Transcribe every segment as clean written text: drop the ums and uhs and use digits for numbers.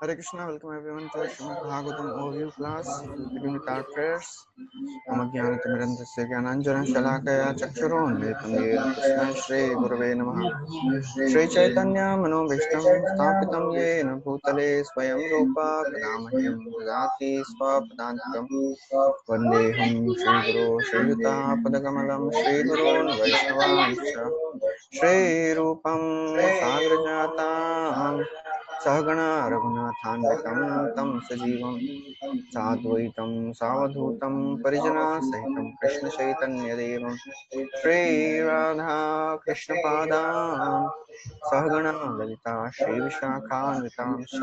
Hare Krishna, welcome everyone to Srimad Bhagavatam overview class. We'll begin with our prayers. Mama Jnanatimirandasya Jnananjana Shalakaya Chakshurunmilitam Yena Tasmai Shri Gurave Namaha Shri Chaitanya Mano Vishtam Sthapitam Yena Bhutale Swayam Rupa Kadamahyam Dadati Swapadantikam Vandeham Shri Guru Shri Yuta Padakamalam Shri Gurun Vaishnavancha Shri Rupam Sagrajatam सहगणा रघुनाथान्वितं तं सजीवं साद्वैतं सावधूतं परिजनसहितं कृष्णचैतन्यदेवं श्रीराधा कृष्णपादान् सहगणा ललिता श्रीविशाखान्वितांश्च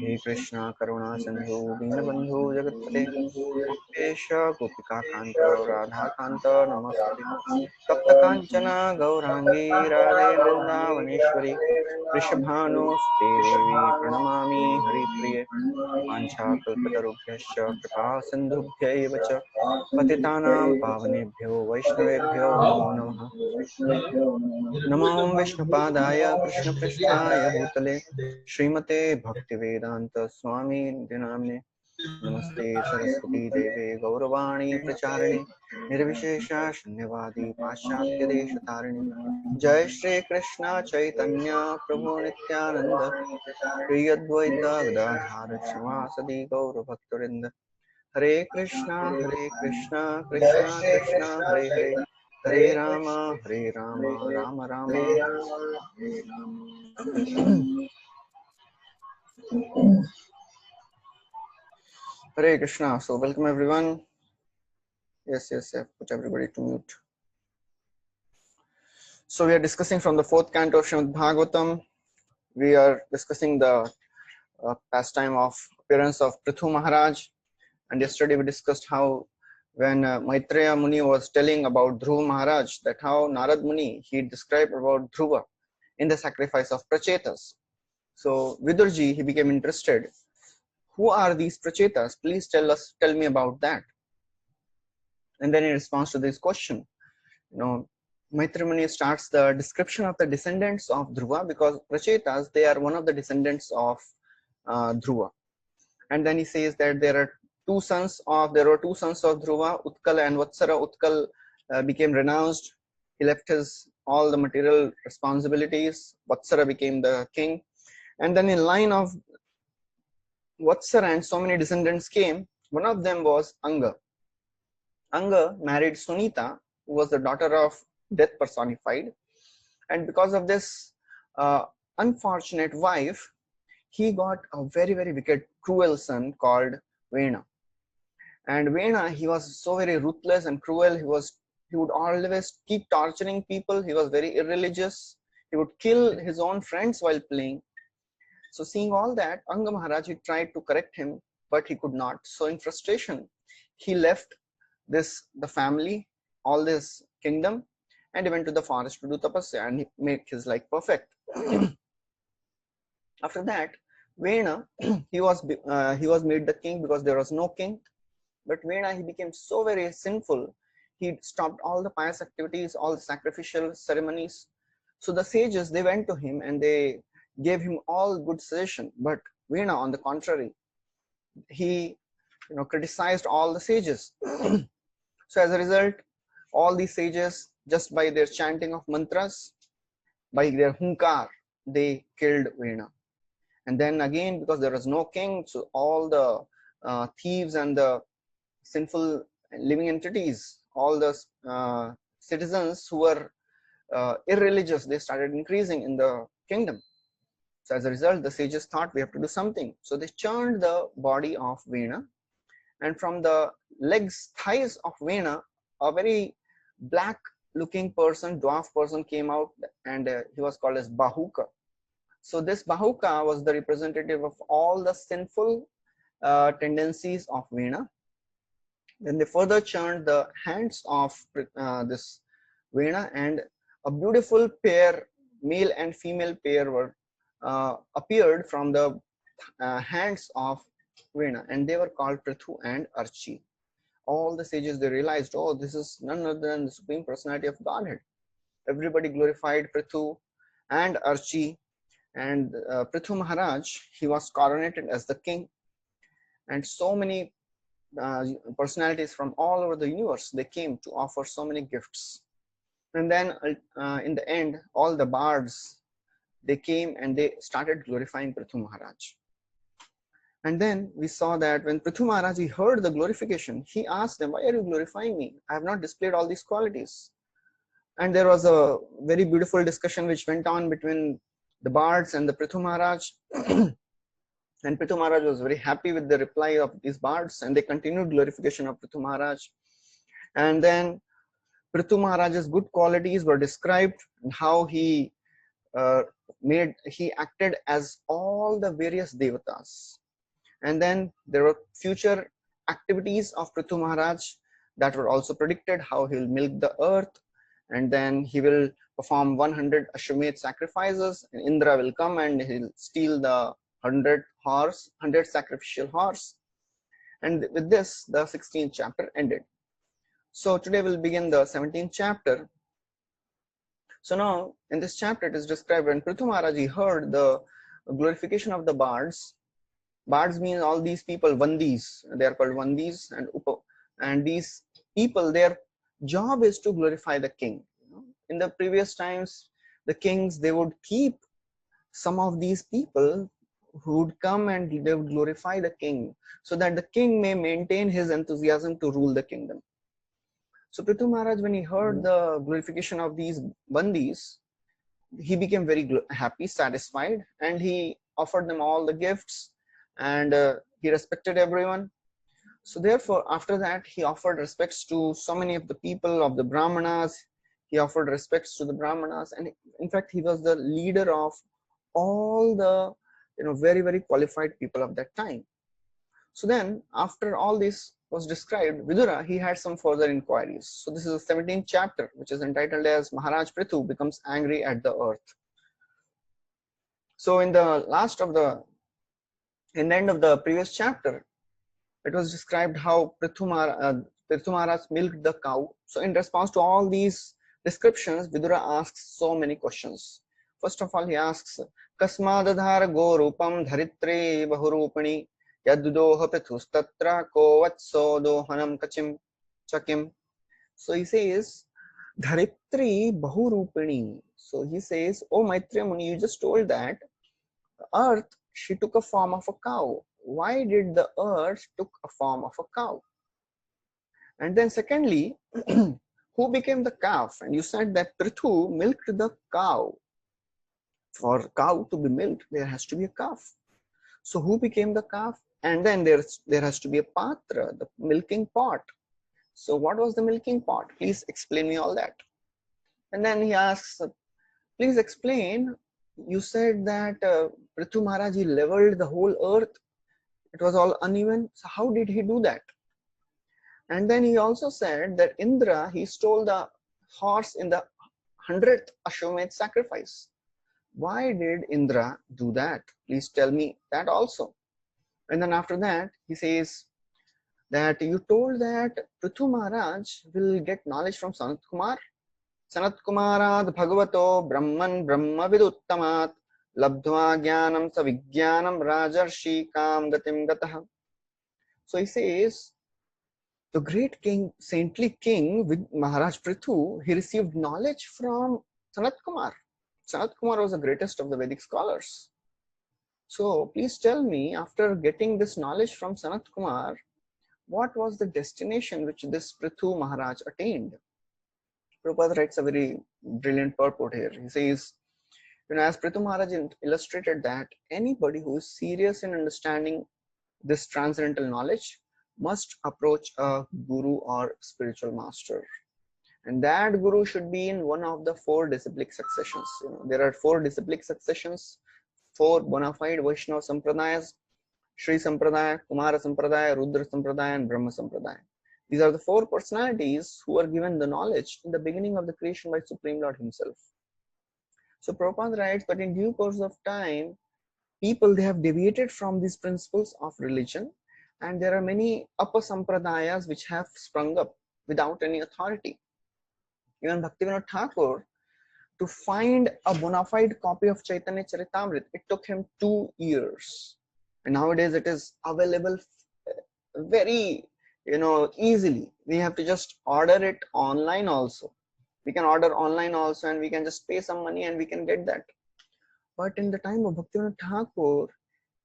हे कृष्ण करुणा सिन्धु दीनबन्धु जगत्पते गोपेश गोपिकान्त राधाकान्त नमस्ते तप्त कांचन गौरांगी राधे वृंदावनेश्वरी वृषभानुस्ते देवी प्रणमामि हरिप्रिये वाञ्छाकल्पतरुभ्यश्च कृपा सिन्धुभ्यैव च पतितानां पावनेभ्यो वैष्णवेभ्यो नमो नमः नमो विष्णुपादाय कृष्णपृष्ठाय भूतले श्रीमते भक्तिवेदान्त स्वामी नाम्ने नमस्ते सरस्वती देवे गौरवाणी प्रचारिणे निर्विशेष शून्यवादी पाश्चात्य देश तारिणे जय श्री कृष्ण चैतन्य प्रभु नित्यानंद श्री अद्वैत गदाधार श्रीवासदि गौर भक्तवृंद हरे कृष्णा कृष्णा कृष्णा हरे हरे हरे राम राम राम हरे Hare Krishna. So welcome everyone. Yes. Put everybody to mute. So we are discussing from the fourth canto of Srimad Bhagavatam. We are discussing the pastime of appearance of Prithu Maharaj. And yesterday we discussed how when Maitreya Muni was telling about Dhruva Maharaj, that how Narad Muni, he described about Dhruva in the sacrifice of Prachetas. So Vidurji, he became interested. Who are these Prachetas? Please tell me about that. And then in response to this question, Maitreya Muni starts the description of the descendants of Dhruva, because Prachetas, they are one of the descendants of Dhruva. And then he says that there were two sons of Dhruva, Utkal and Vatsara. Utkal became renounced. He left his all the material responsibilities. Vatsara became the king. And then in line of Vatsara and so many descendants came. One of them was Anga. Anga married Sunita, who was the daughter of death personified. And because of this unfortunate wife, he got a very, very wicked, cruel son called Vena. And Vena, he was so very ruthless and cruel. He would always keep torturing people. He was very irreligious. He would kill his own friends while playing. So seeing all that, Anga Maharaj, he tried to correct him, but he could not. So in frustration, he left the family, all this kingdom, and he went to the forest to do tapasya, and he made his life perfect. After that, Vena, he was made the king because there was no king. But Vena, he became so very sinful. He stopped all the pious activities, all the sacrificial ceremonies. So the sages, they went to him and they gave him all good suggestion. But Vena, on the contrary, he criticized all the sages. So as a result, all these sages, just by their chanting of mantras, by their hunkar, they killed Vena. And then again, because there was no king, so all the thieves and the sinful living entities, all the citizens who were irreligious, they started increasing in the kingdom. So as a result, the sages thought we have to do something. So they churned the body of Vena, and from the legs, thighs of Vena, a very black looking person, dwarf person came out, and he was called as Bahuka. So this Bahuka was the representative of all the sinful tendencies of Vena. Then they further churned the hands of this Vena, and a beautiful pair, male and female pair, were appeared from the hands of Vena, and they were called Prithu and Archi. All the sages, they realized, oh, this is none other than the Supreme Personality of Godhead. Everybody glorified Prithu and Archi, And Prithu Maharaj, he was coronated as the king, and so many personalities from all over the universe, they came to offer so many gifts. And then in the end, all the bards, they came and they started glorifying Prithu Maharaj. And then we saw that when Prithu Maharaj, he heard the glorification, he asked them, why are you glorifying me? I have not displayed all these qualities. And there was a very beautiful discussion which went on between the bards and the Prithu Maharaj. And Prithu Maharaj was very happy with the reply of these bards, and they continued glorification of Prithu Maharaj. And then Prithu Maharaj's good qualities were described, and how he acted as all the various devatas. And then there were future activities of Prithu Maharaj that were also predicted, how he will milk the earth, and then he will perform 100 Ashwamedh sacrifices, and Indra will come and he'll steal the 100 sacrificial horse. And with this, the 16th chapter ended. So today we'll begin the 17th chapter. So now in this chapter it is described when Prithu Maharaj heard the glorification of the bards. Bards means all these people, Vandis, they are called Vandis, and these people, their job is to glorify the king. In the previous times, the kings, they would keep some of these people who would come and they would glorify the king, so that the king may maintain his enthusiasm to rule the kingdom. So Prithu Maharaj, when he heard the glorification of these Bandis, he became very happy, satisfied, and he offered them all the gifts, and he respected everyone. So therefore, after that, he offered respects to so many of the people of the Brahmanas. He offered respects to the Brahmanas, and in fact, he was the leader of all the very, very qualified people of that time. So then, after all this was described, Vidura, he had some further inquiries. So this is the 17th chapter, which is entitled as Maharaj Prithu becomes angry at the earth. So in the end of the previous chapter, it was described how Prithu Maharaj milked the cow. So in response to all these descriptions, Vidura asks so many questions. First of all, he asks, Kasmadadhara go rupam dharitre bahurupani yadudoha prithustatra ko vatso dohanam kachim chakim. So he says, Dharitri bahurupani. So he says, oh Maitreya Muni, you just told that earth, she took a form of a cow. Why did the earth took a form of a cow? And then secondly, who became the calf? And you said that Prithu milked the cow. For a cow to be milked, there has to be a calf. So who became the calf? And then there has to be a patra, the milking pot. So what was the milking pot? Please explain me all that. And then he asks, please explain. You said that Prithu Maharaj, he leveled the whole earth. It was all uneven. So how did he do that? And then he also said that Indra, he stole the horse in the 100th Ashwamedh sacrifice. Why did Indra do that? Please tell me that also. And then after that, he says that you told that Prithu Maharaj will get knowledge from Sanat Kumar. Sanat Kumarad Bhagavato Brahman Brahma Viduttamat Labdhva Jnanam Savijnanam Rajarshi Kam Gatim Gatah. So he says, the great king, saintly king with Maharaj Prithu, he received knowledge from Sanat Kumar. Sanat Kumar was the greatest of the Vedic scholars. So please tell me, after getting this knowledge from Sanat Kumar, what was the destination which this Prithu Maharaj attained? Prabhupada writes a very brilliant purport here. He says, as Prithu Maharaj illustrated that anybody who is serious in understanding this transcendental knowledge must approach a guru or spiritual master. And that guru should be in one of the 4 disciplic successions. There are 4 disciplic successions, 4 bona fide Vaishnava Sampradayas: Sri Sampradaya, Kumara Sampradaya, Rudra Sampradaya, and Brahma Sampradaya. These are the 4 personalities who are given the knowledge in the beginning of the creation by Supreme Lord himself. So Prabhupada writes, but in due course of time, people, they have deviated from these principles of religion, and there are many upper sampradayas which have sprung up without any authority. Even Bhaktivinoda Thakur, To find a bona fide copy of Chaitanya Charitamrita, it took him 2 years. And nowadays it is available very, easily. We have to just order it online also. We can order online also, and we can just pay some money and we can get that. But in the time of Bhaktivinoda Thakur,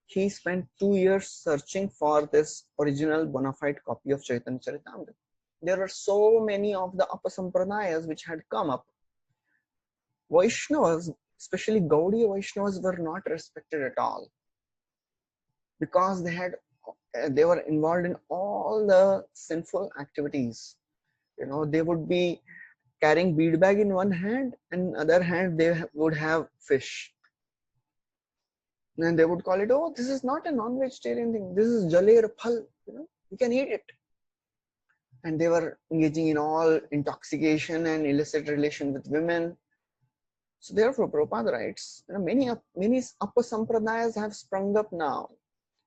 he spent 2 years searching for this original bona fide copy of Chaitanya Charitamrita. There were so many of the Apasampradayas which had come up. Vaishnavas, especially Gaudiya Vaishnavas, were not respected at all because they were involved in all the sinful activities. They would be carrying bead bag in one hand, and other hand they would have fish. And they would call it, oh, this is not a non-vegetarian thing. This is Jaler Phal. You can eat it. And they were engaging in all intoxication and illicit relation with women. So therefore, Prabhupada writes, many Apasampradayas have sprung up now.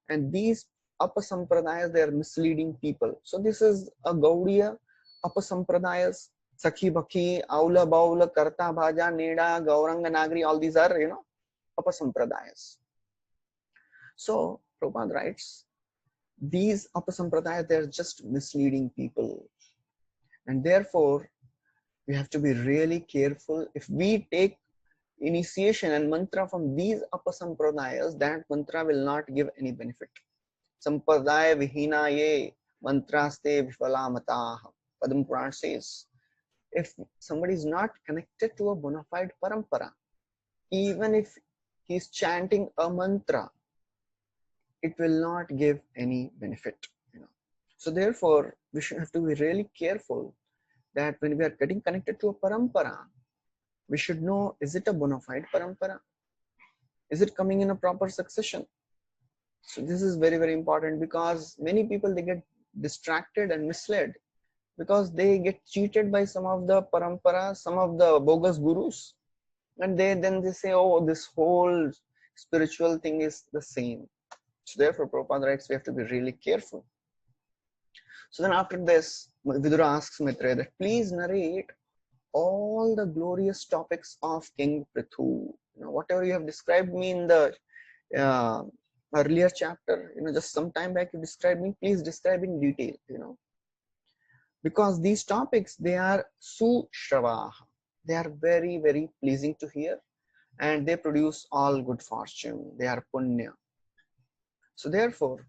And these Apasampradayas, they are misleading people. So this is a Gaudiya Apasampradayas, Sakhi Bhakhi, Aula Baula, Karta Bhaja, Neda, Gauranga Nagri, all these are, Apasampradayas. So Prabhupada writes, these Apasampradayas, they are just misleading people. And therefore, we have to be really careful. If we take initiation and mantra from these Apasampradayas, that mantra will not give any benefit. Sampradaya vihina ye mantraste vifalamatah. Padma Puran says, if somebody is not connected to a bona fide parampara, even if he is chanting a mantra, it will not give any benefit. So therefore, we should have to be really careful that when we are getting connected to a parampara, we should know, is it a bona fide parampara? Is it coming in a proper succession? So this is very, very important, because many people, they get distracted and misled because they get cheated by some of the parampara, some of the bogus gurus, and then they say, oh, this whole spiritual thing is the same. So therefore, Prabhupada writes, we have to be really careful. So then after this, Vidura asks Maitreya that please narrate all the glorious topics of King Prithu. Whatever you have described me in the earlier chapter, just some time back you described me, please describe in detail, because these topics, they are sushravah. They are very, very pleasing to hear, and they produce all good fortune. They are punya. So therefore,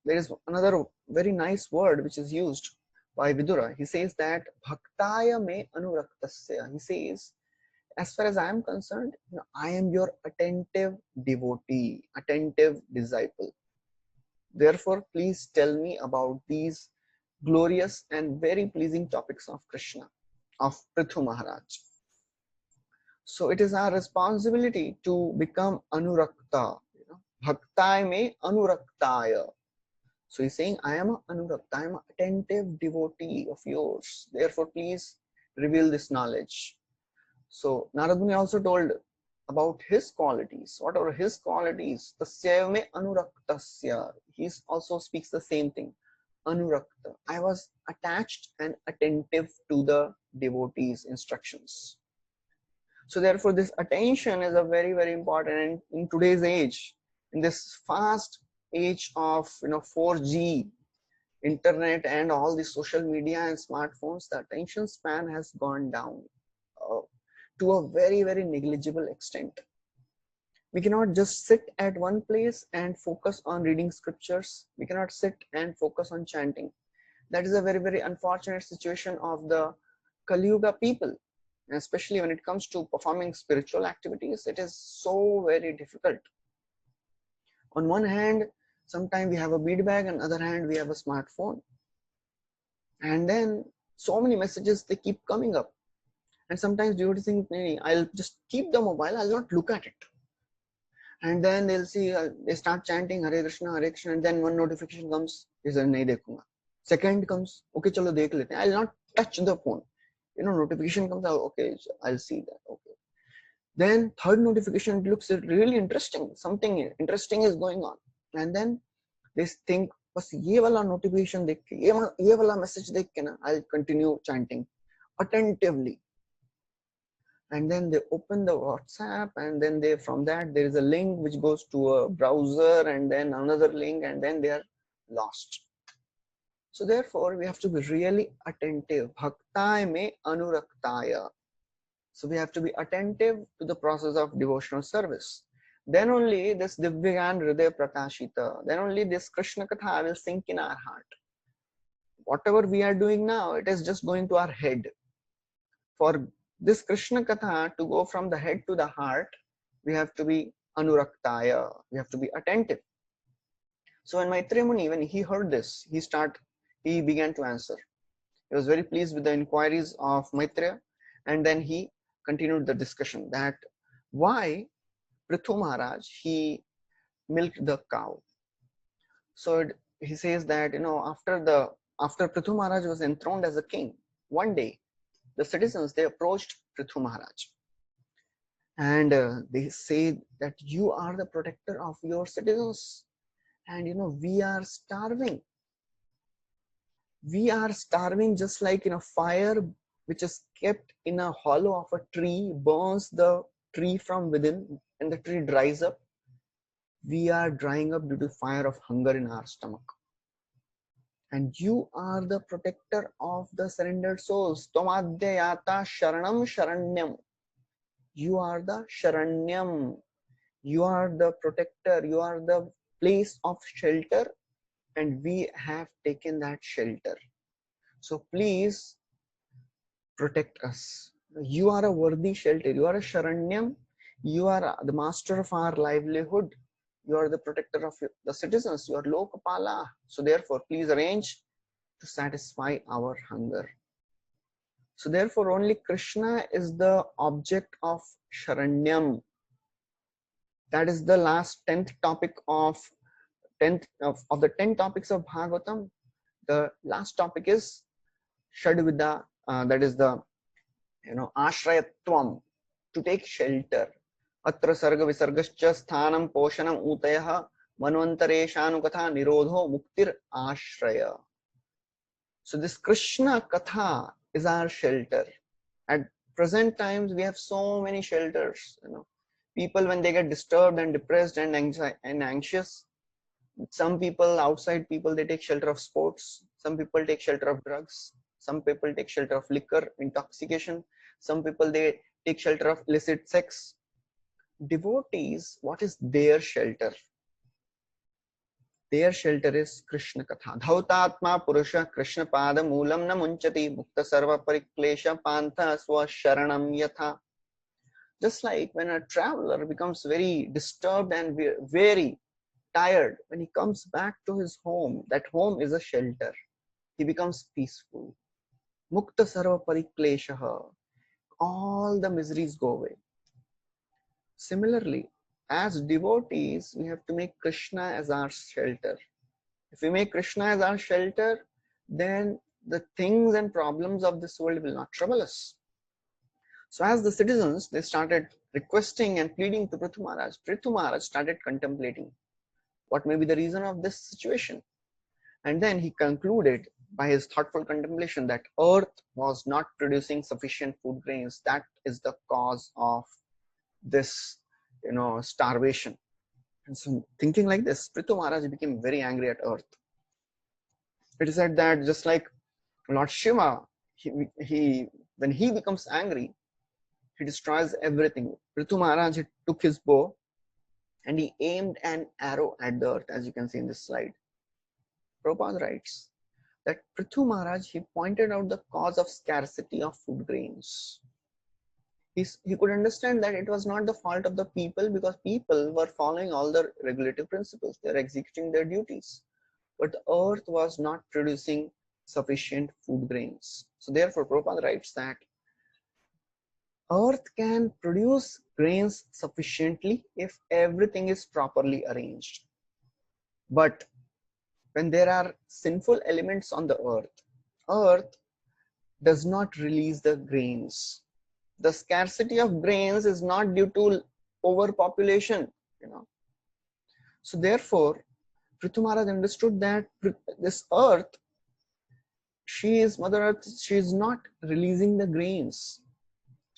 there is another very nice word which is used by Vidura. He says that bhaktaya me anuraktasya. He says, as far as I am concerned, I am your attentive devotee, attentive disciple. Therefore, please tell me about these glorious and very pleasing topics of Krishna, of Prithu Maharaj. So it is our responsibility to become anurakta. Bhaktaya me anuraktaya. So he's saying, I am an anurakta, I am an attentive devotee of yours. Therefore, please reveal this knowledge. So Narad Muni also told about his qualities. What are his qualities? Tasya me anuraktasya. He also speaks the same thing. Anurakta. I was attached and attentive to the devotee's instructions. So therefore, this attention is a very, very important. And in today's age, in this fast age of 4G, internet and all the social media and smartphones, the attention span has gone down to a very, very negligible extent. We cannot just sit at one place and focus on reading scriptures. We cannot sit and focus on chanting. That is a very, very unfortunate situation of the Kali Yuga people. And especially when it comes to performing spiritual activities, it is so very difficult. On one hand, sometimes we have a bead bag, on the other hand, we have a smartphone. And then so many messages, they keep coming up. And sometimes devotees think, I'll just keep the mobile, I'll not look at it. And then they'll see, they start chanting Hare Krishna, and then one notification comes, he says, nahi dekhunga. Second comes, okay, chalo dekh lete. I'll not touch the phone. Notification comes out, okay, I'll see that, okay. Then third notification, it looks really interesting. Something interesting is going on. And then they think, bas ye wala notification dekh ke, ye wala message dekh ke na, I'll continue chanting attentively. and then they open the WhatsApp, and then they, from that there is a link which goes to a browser, and then another link, and then they are lost. So therefore we have to be really attentive. Bhaktaya me anuraktaya. So we have to be attentive to the process of devotional service. Then only this Divyan Hriday Prakashita, then only this Krishna Katha will sink in our heart. Whatever we are doing now, it is just going to our head. For this Krishna Katha to go from the head to the heart, we have to be Anuraktaya, we have to be attentive. So when Maitreya Muni, when he heard this, he began to answer. He was very pleased with the inquiries of Maitreya, and then he continued the discussion that why Prithu Maharaj, he milked the cow. So he says that, after Prithu Maharaj was enthroned as a king, one day the citizens, they approached Prithu Maharaj, and they say that you are the protector of your citizens, and we are starving. We are starving, just like fire which is kept in a hollow of a tree burns the tree from within, and the tree dries up. We are drying up due to fire of hunger in our stomach, and you are the protector of the surrendered souls. Tomadhyayata sharanam sharanyam. You are the sharanyam. You are the protector. You are the place of shelter, and we have taken that shelter. So please protect us. You are a worthy shelter. You are a Sharanyam. You are the master of our livelihood. You are the protector of the citizens. You are Lokapala. So therefore, please arrange to satisfy our hunger. So therefore, only Krishna is the object of Sharanyam. That is the last 10th topic of the 10 topics of Bhagavatam. The last topic is Shadvida. That is the Ashrayatvam, to take shelter. Atra sarga visargascha sthanam poshanam utayah manvantareshanu nirodho muktir ashraya. So this Krishna Katha is our shelter. At present times, we have so many shelters. People, when they get disturbed and depressed and anxious, some people, outside people, they take shelter of sports. Some people take shelter of drugs. Some people take shelter of liquor, intoxication. Some people, they take shelter of illicit sex. Devotees, what is their shelter? Their shelter is Krishna Katha. Dhautatma Purusha Krishna Pada Moolam na Munchati Mukta Sarva Pariklesha Pantha Swa Sharanam Yatha. Just like when a traveler becomes very disturbed and very tired, when he comes back to his home, that home is a shelter. He becomes peaceful. Mukta Sarva Pariklesha. All the miseries go away. Similarly, as devotees, we have to make Krishna as our shelter. If we make Krishna as our shelter, then the things and problems of this world will not trouble us. So as the citizens, they started requesting and pleading to Prithu Maharaj. Prithu Maharaj started contemplating what may be the reason of this situation. And then he concluded by his thoughtful contemplation that earth was not producing sufficient food grains. That is the cause of this, starvation. And so thinking like this, Prithu Maharaj became very angry at earth. It is said that just like Lord Shiva, when he becomes angry, he destroys everything. Prithu Maharaj, he took his bow and he aimed an arrow at the earth, as you can see in this slide. Prabhupada writes that Prithu Maharaj, he pointed out the cause of scarcity of food grains. He could understand that it was not the fault of the people, because people were following all the regulative principles. They are executing their duties. But the earth was not producing sufficient food grains. So therefore, Prabhupada writes that earth can produce grains sufficiently if everything is properly arranged. But when there are sinful elements on the earth does not release the grains. The scarcity of grains is not due to overpopulation, So therefore, Prithu Maharaj understood that this earth, she is Mother Earth, she is not releasing the grains.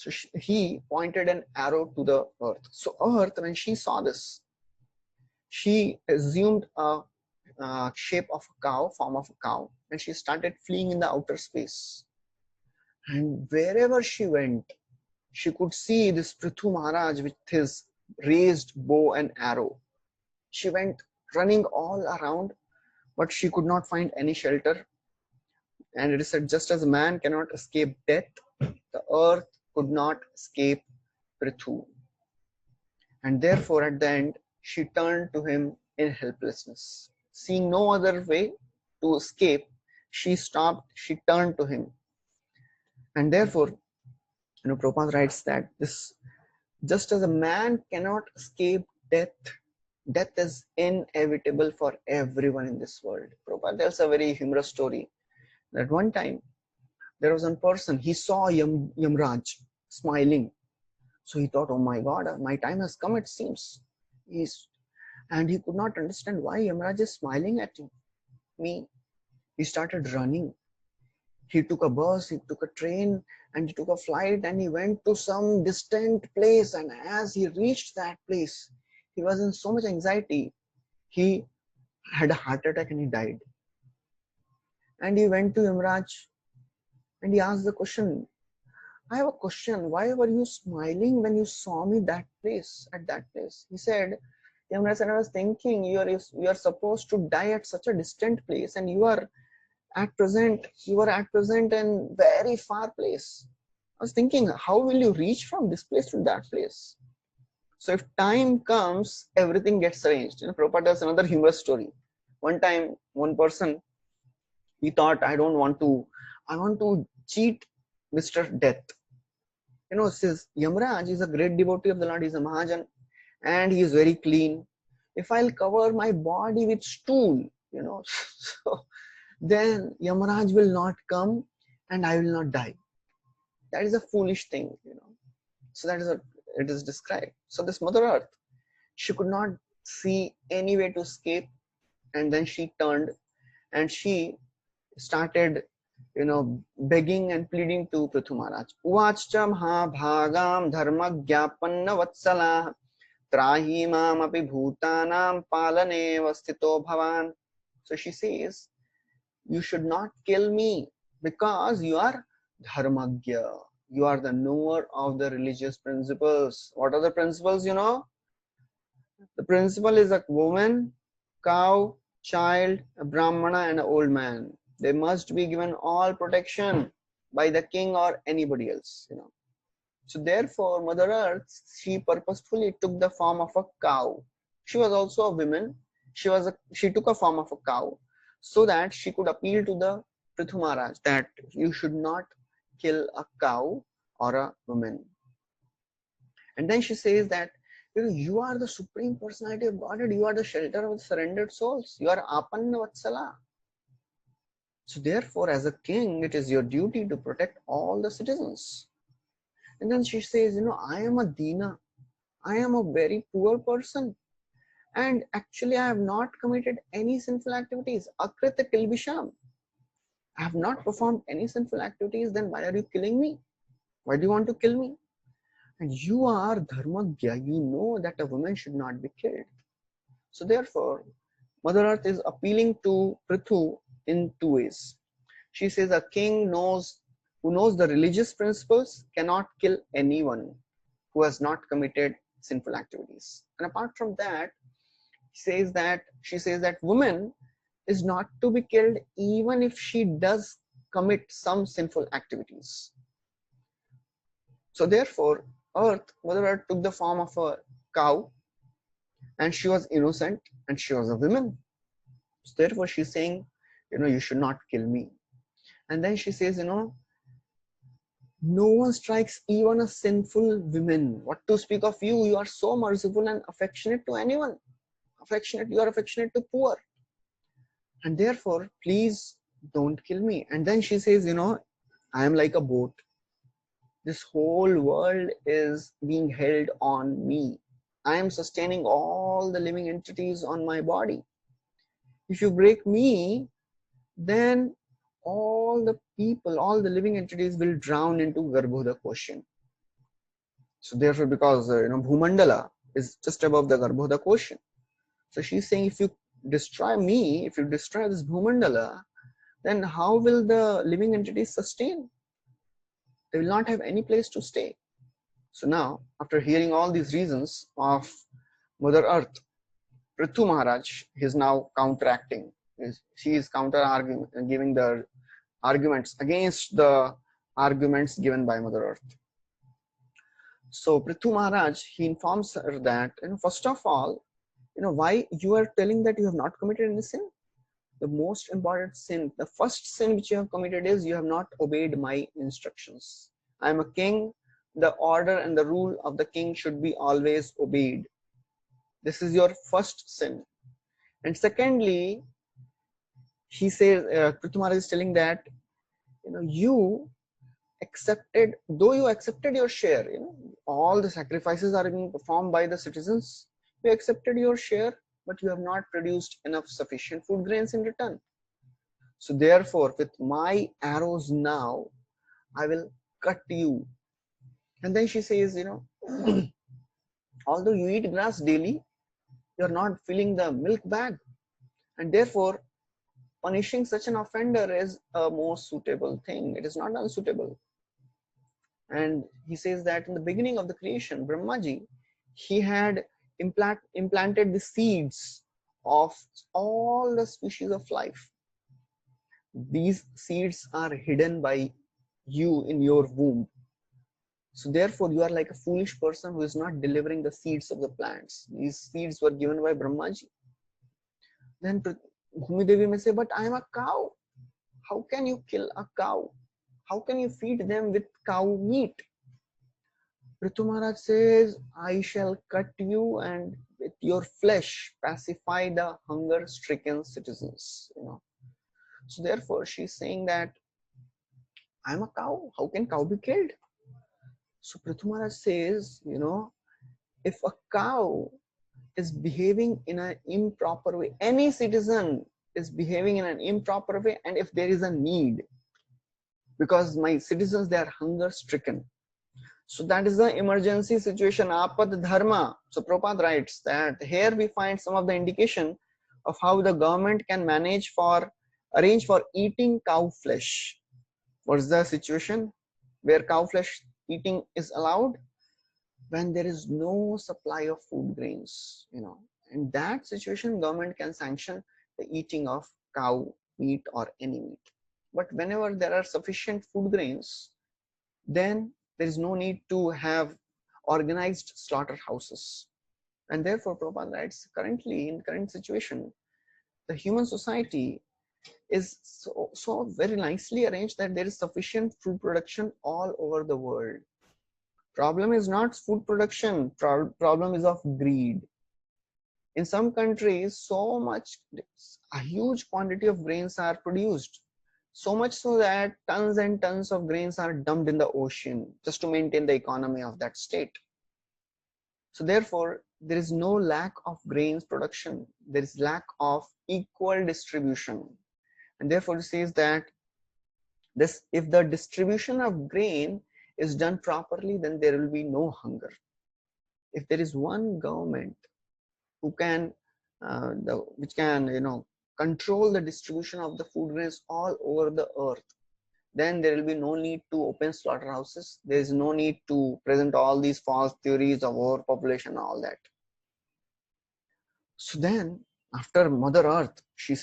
So he pointed an arrow to the earth. So earth, when she saw this, she assumed a shape of a cow, form of a cow, and she started fleeing in the outer space. And wherever she went, she could see this Prithu Maharaj with his raised bow and arrow. She went running all around, but she could not find any shelter. And it is said, just as a man cannot escape death, the earth could not escape Prithu. And therefore, at the end, she turned to him in helplessness. Seeing no other way to escape, she stopped, she turned to him. And therefore, Prabhupada writes that this, just as a man cannot escape death, death is inevitable for everyone in this world. Prabhupada tells a very humorous story that one time there was one person, he saw Yamraj smiling. So he thought, oh my God, my time has come, it seems. And he could not understand why Yamraj is smiling at me. He started running. He took a bus, he took a train, and he took a flight, and he went to some distant place. And as he reached that place, he was in so much anxiety. He had a heart attack and he died. And he went to Yamraj and he asked the question, I have a question. Why were you smiling when you saw me at that place? He said, Yamraj, I was thinking you are supposed to die at such a distant place, and you were at present in very far place. I was thinking, how will you reach from this place to that place? So if time comes, everything gets arranged. Prabhupada does another humorous story. One time, one person, he thought, I want to cheat Mr. Death. Says Yamraj is a great devotee of the Lord, he's a Mahajan, and he is very clean. If I'll cover my body with stool, so then Yamaraj will not come and I will not die. That is a foolish thing, So that is it is described. So this Mother Earth, she could not see any way to escape, and then she turned and she started, begging and pleading to Prithu Maharaj. Uvachcha bhagam dharma gyapanna vatsala trahi mam api bhutanam palane vasthito bhavan. So she says, you should not kill me because you are dharmagya. You are the knower of the religious principles. What are the principles, The principle is a woman, cow, child, a brahmana, and an old man. They must be given all protection by the king or anybody else, So therefore, Mother Earth, she purposefully took the form of a cow. She was also a woman. She took a form of a cow so that she could appeal to the Prithu Maharaj that you should not kill a cow or a woman. And then she says that you are the Supreme Personality of Godhead. You are the shelter of the surrendered souls. You are Apanna Vatsala. So therefore, as a king, it is your duty to protect all the citizens. And then she says, I am a Dina. I am a very poor person. And actually, I have not committed any sinful activities. Akrita kilbisham. I have not performed any sinful activities. Then why are you killing me? Why do you want to kill me? And you are dharmagya. You know that a woman should not be killed. So therefore, Mother Earth is appealing to Prithu in two ways. She says a king who knows the religious principles cannot kill anyone who has not committed sinful activities. And apart from that, she says that woman is not to be killed even if she does commit some sinful activities. So therefore, Mother Earth took the form of a cow, and she was innocent and she was a woman. So therefore she's saying, you should not kill me. And then she says, no one strikes even a sinful woman. What to speak of you? You are so merciful and affectionate to anyone. You are affectionate to poor. And therefore, please don't kill me. And then she says, I am like a boat. This whole world is being held on me. I am sustaining all the living entities on my body. If you break me, then all the people, all the living entities will drown into Garbhoda Question. So therefore, because Bhumandala is just above the Garbhodak ocean. So she's saying, if you destroy me, if you destroy this Bhumandala, then how will the living entities sustain? They will not have any place to stay. So now, after hearing all these reasons of Mother Earth, Prithu Maharaj, he is now counteracting. She is counter arguing, giving the arguments against the arguments given by Mother Earth. So Prithu Maharaj, he informs her that, first of all, why you are telling that you have not committed any sin? The most important sin, the first sin which you have committed is you have not obeyed my instructions. I am a king. The order and the rule of the king should be always obeyed. This is your first sin. And secondly, he says, Prithu Maharaj is telling that, you accepted, though you accepted your share, all the sacrifices are being performed by the citizens. You accepted your share, but you have not produced enough sufficient food grains in return. So therefore, with my arrows now, I will cut you. And then she says, although you eat grass daily, you are not filling the milk bag. And therefore, punishing such an offender is a more suitable thing. It is not unsuitable. And he says that in the beginning of the creation, Brahmaji, he had implanted the seeds of all the species of life. These seeds are hidden by you in your womb. So therefore, you are like a foolish person who is not delivering the seeds of the plants. These seeds were given by Brahmaji. Then Bhumi Devi may say, but I am a cow. How can you kill a cow? How can you feed them with cow meat? Prithu Maharaj says, I shall cut you and with your flesh pacify the hunger-stricken citizens. So therefore, she's saying that I'm a cow. How can cow be killed? So Prithu Maharaj says, if a cow is behaving in an improper way, any citizen is behaving in an improper way, and if there is a need, because my citizens, they are hunger stricken. So that is the emergency situation, apad dharma. So Prabhupada writes that here we find some of the indication of how the government can arrange for eating cow flesh. What is the situation where cow flesh eating is allowed? When there is no supply of food grains, in that situation, government can sanction the eating of cow meat or any meat. But whenever there are sufficient food grains, then there is no need to have organized slaughterhouses. And therefore, Prabhupada writes, currently, in current situation, the human society is so very nicely arranged that there is sufficient food production all over the world. Problem is not food production, problem is of greed. In some countries, a huge quantity of grains are produced. So much so that tons and tons of grains are dumped in the ocean just to maintain the economy of that state. So therefore, there is no lack of grains production. There is lack of equal distribution. And therefore, it says that if the distribution of grain is done properly, then there will be no hunger. If there is one government who can, which can, control the distribution of the food grains all over the earth, then there will be no need to open slaughterhouses. There is no need to present all these false theories of overpopulation and all that. So then, after Mother Earth, she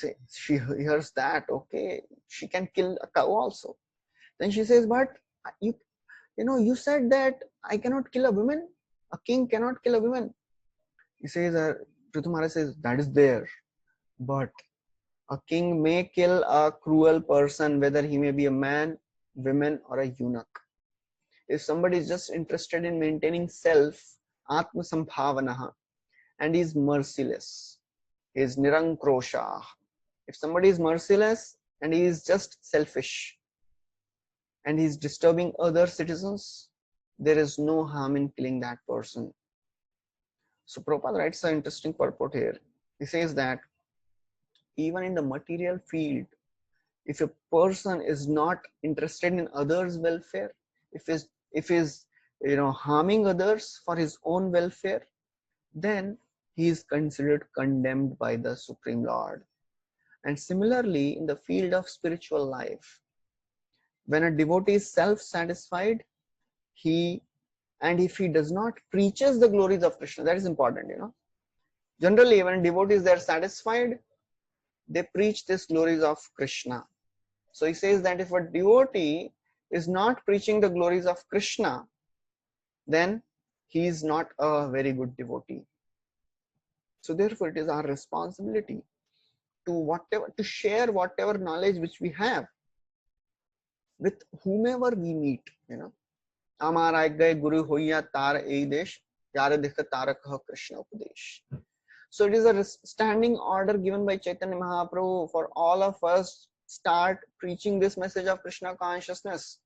hears that, okay, she can kill a cow also. Then she says, but you said that I cannot kill a woman. A king cannot kill a woman. He says, Prithu Maharaj says, that is there. But a king may kill a cruel person, whether he may be a man, woman, or a eunuch. If somebody is just interested in maintaining self, Atma Sambhavanaha, and he is merciless, he is Nirankrosha. If somebody is merciless and he is just selfish and he is disturbing other citizens, there is no harm in killing that person. So Prabhupada writes an interesting purport here. He says that even in the material field, if a person is not interested in others' welfare, if his harming others for his own welfare, then he is considered condemned by the Supreme Lord. And similarly, in the field of spiritual life, when a devotee is self-satisfied, if he does not preaches the glories of Krishna, that is important. Generally, when devotees they are satisfied, they preach these glories of Krishna. So he says that if a devotee is not preaching the glories of Krishna, then he is not a very good devotee. So therefore, it is our responsibility to share whatever knowledge which we have with whomever we meet. Amar agay guru hoya tar ei desh, yare dekha tarak Krishna upadesh. So it is a standing order given by Chaitanya Mahaprabhu for all of us start preaching this message of Krishna consciousness.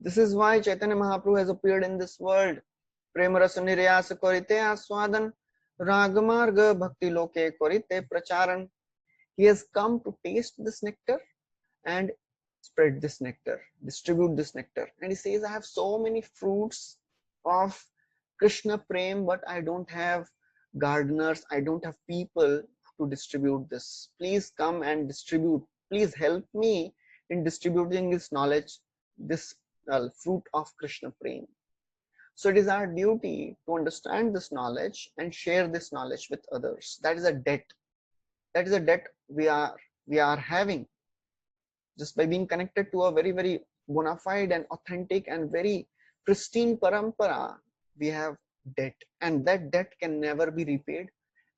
This is why Chaitanya Mahaprabhu has appeared in this world. Prema rasa nirayasa korite aswadan, ragamarga bhakti loke korite pracharan. He has come to taste this nectar and spread this nectar, distribute this nectar. And he says, I have so many fruits of Krishna Prem, but I don't have gardeners, I don't have people to distribute this. Please come and distribute. Please help me in distributing this knowledge, this fruit of Krishna Prem. So it is our duty to understand this knowledge and share this knowledge with others. That is a debt. That is a debt we are having. Just by being connected to a very, very bona fide and authentic and very pristine parampara, we have debt, and that debt can never be repaid.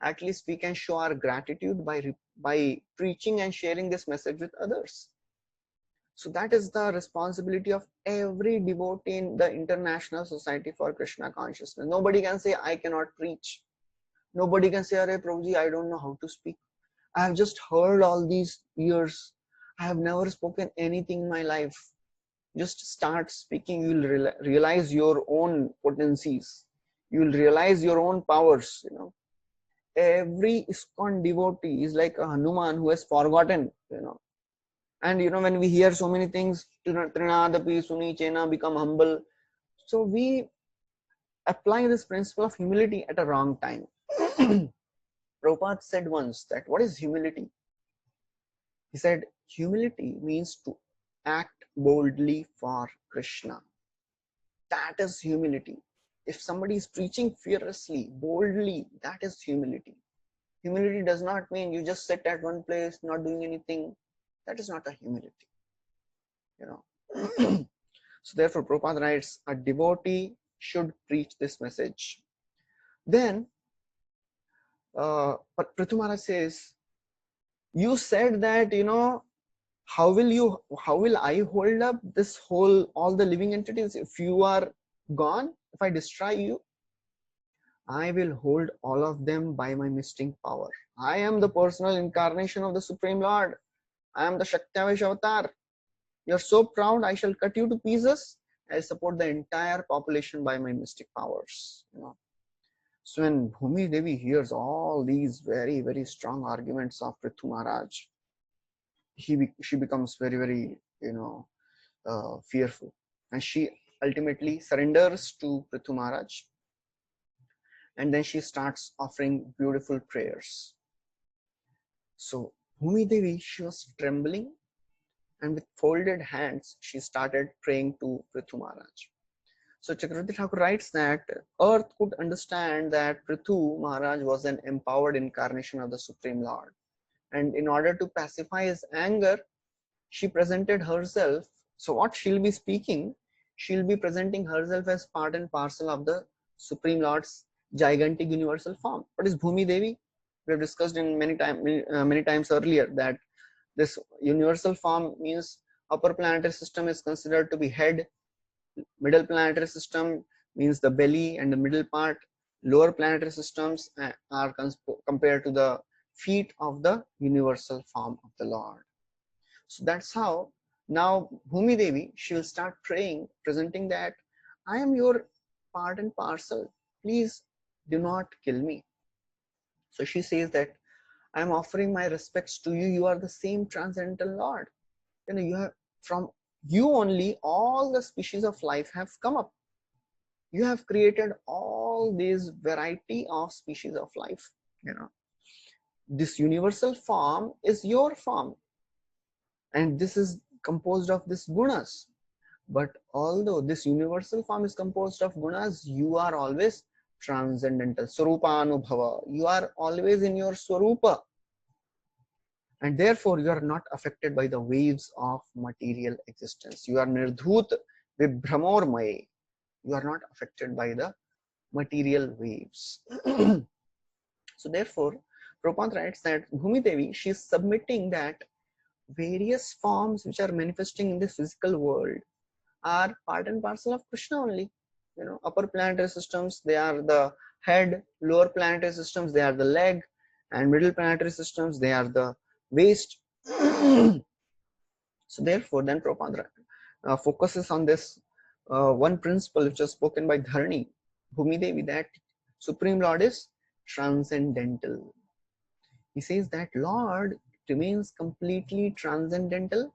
At least we can show our gratitude by preaching and sharing this message with others. So that is the responsibility of every devotee in the International Society for Krishna Consciousness. Nobody can say, I cannot preach. Nobody can say, Arey Prabhuji, I don't know how to speak. I have just heard all these years. I have never spoken anything in my life. Just start speaking. You will realize your own potencies. You will realize your own powers. Every ISKCON devotee is like a Hanuman who has forgotten. And when we hear so many things, Trinadapi, Suni, Chena, become humble. So we apply this principle of humility at a wrong time. Prabhupada said once that what is humility? He said, humility means to act boldly for Krishna. That is humility. If somebody is preaching fearlessly, boldly, that is humility. Humility does not mean you just sit at one place, not doing anything. That is not a humility. So therefore, Prabhupada writes, a devotee should preach this message. Then, Prithu Maharaj says, you said that, how will I hold up this all the living entities if you are gone? If I destroy you, I will hold all of them by my mystic power. I am the personal incarnation of the Supreme Lord. I am the Shaktavesh avatar. You are so proud, I shall cut you to pieces. I support the entire population by my mystic powers. So when Bhumi Devi hears all these very, very strong arguments of Prithu Maharaj, she becomes very, very, fearful, and she ultimately surrenders to Prithu Maharaj, and then she starts offering beautiful prayers. So Bhumi Devi, she was trembling, and with folded hands, she started praying to Prithu Maharaj. So Chakravarti Thakur writes that earth could understand that Prithu Maharaj was an empowered incarnation of the Supreme Lord. And in order to pacify his anger, she presented herself. So what she'll be speaking, she'll be presenting herself as part and parcel of the Supreme Lord's gigantic universal form. What is Bhumi Devi? We have discussed in many times earlier that this universal form means upper planetary system is considered to be head, middle planetary system means the belly and the middle part, lower planetary systems are compared to the feet of the universal form of the Lord. So that's how now Bhumi Devi, she will start praying, presenting that I am your part and parcel. Please do not kill me. So she says that I am offering my respects to you. You are the same transcendental Lord. You have, from you only all the species of life have come up. You have created all these variety of species of life. This universal form is your form, and this is composed of these gunas. But although this universal form is composed of gunas, you are always transcendental. Swarupa Anubhava. You are always in your Swarupa. And therefore, you are not affected by the waves of material existence. You are nirdhut vibhramormaye. You are not affected by the material waves. So therefore, Prabhupada writes that Bhumi Devi, she is submitting that various forms which are manifesting in this physical world are part and parcel of Krishna only. Upper planetary systems, they are the head; lower planetary systems, they are the leg; and middle planetary systems, they are the waist. So therefore, then Prabhupada focuses on this one principle which was spoken by Dharani, Bhumi Devi, that Supreme Lord is transcendental. He says that Lord remains completely transcendental.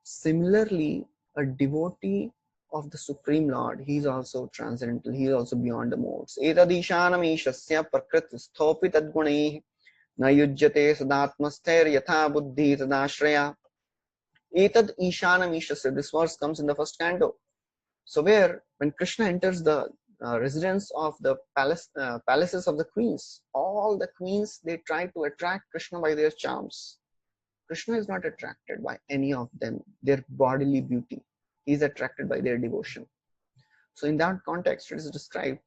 Similarly, a devotee of the Supreme Lord, he is also transcendental, he is also beyond the modes. Etadishanamishasya prakritisthopi tadgunaih na yujyate sadatmaster yatha buddhi tadashraya. Etad ishanamishasya, this verse comes in the first canto. So where when Krishna enters the residence of the palaces of the queens, all the queens, they try to attract Krishna by their charms. Krishna is not attracted by any of them, their bodily beauty. He is attracted by their devotion. So in that context, it is described,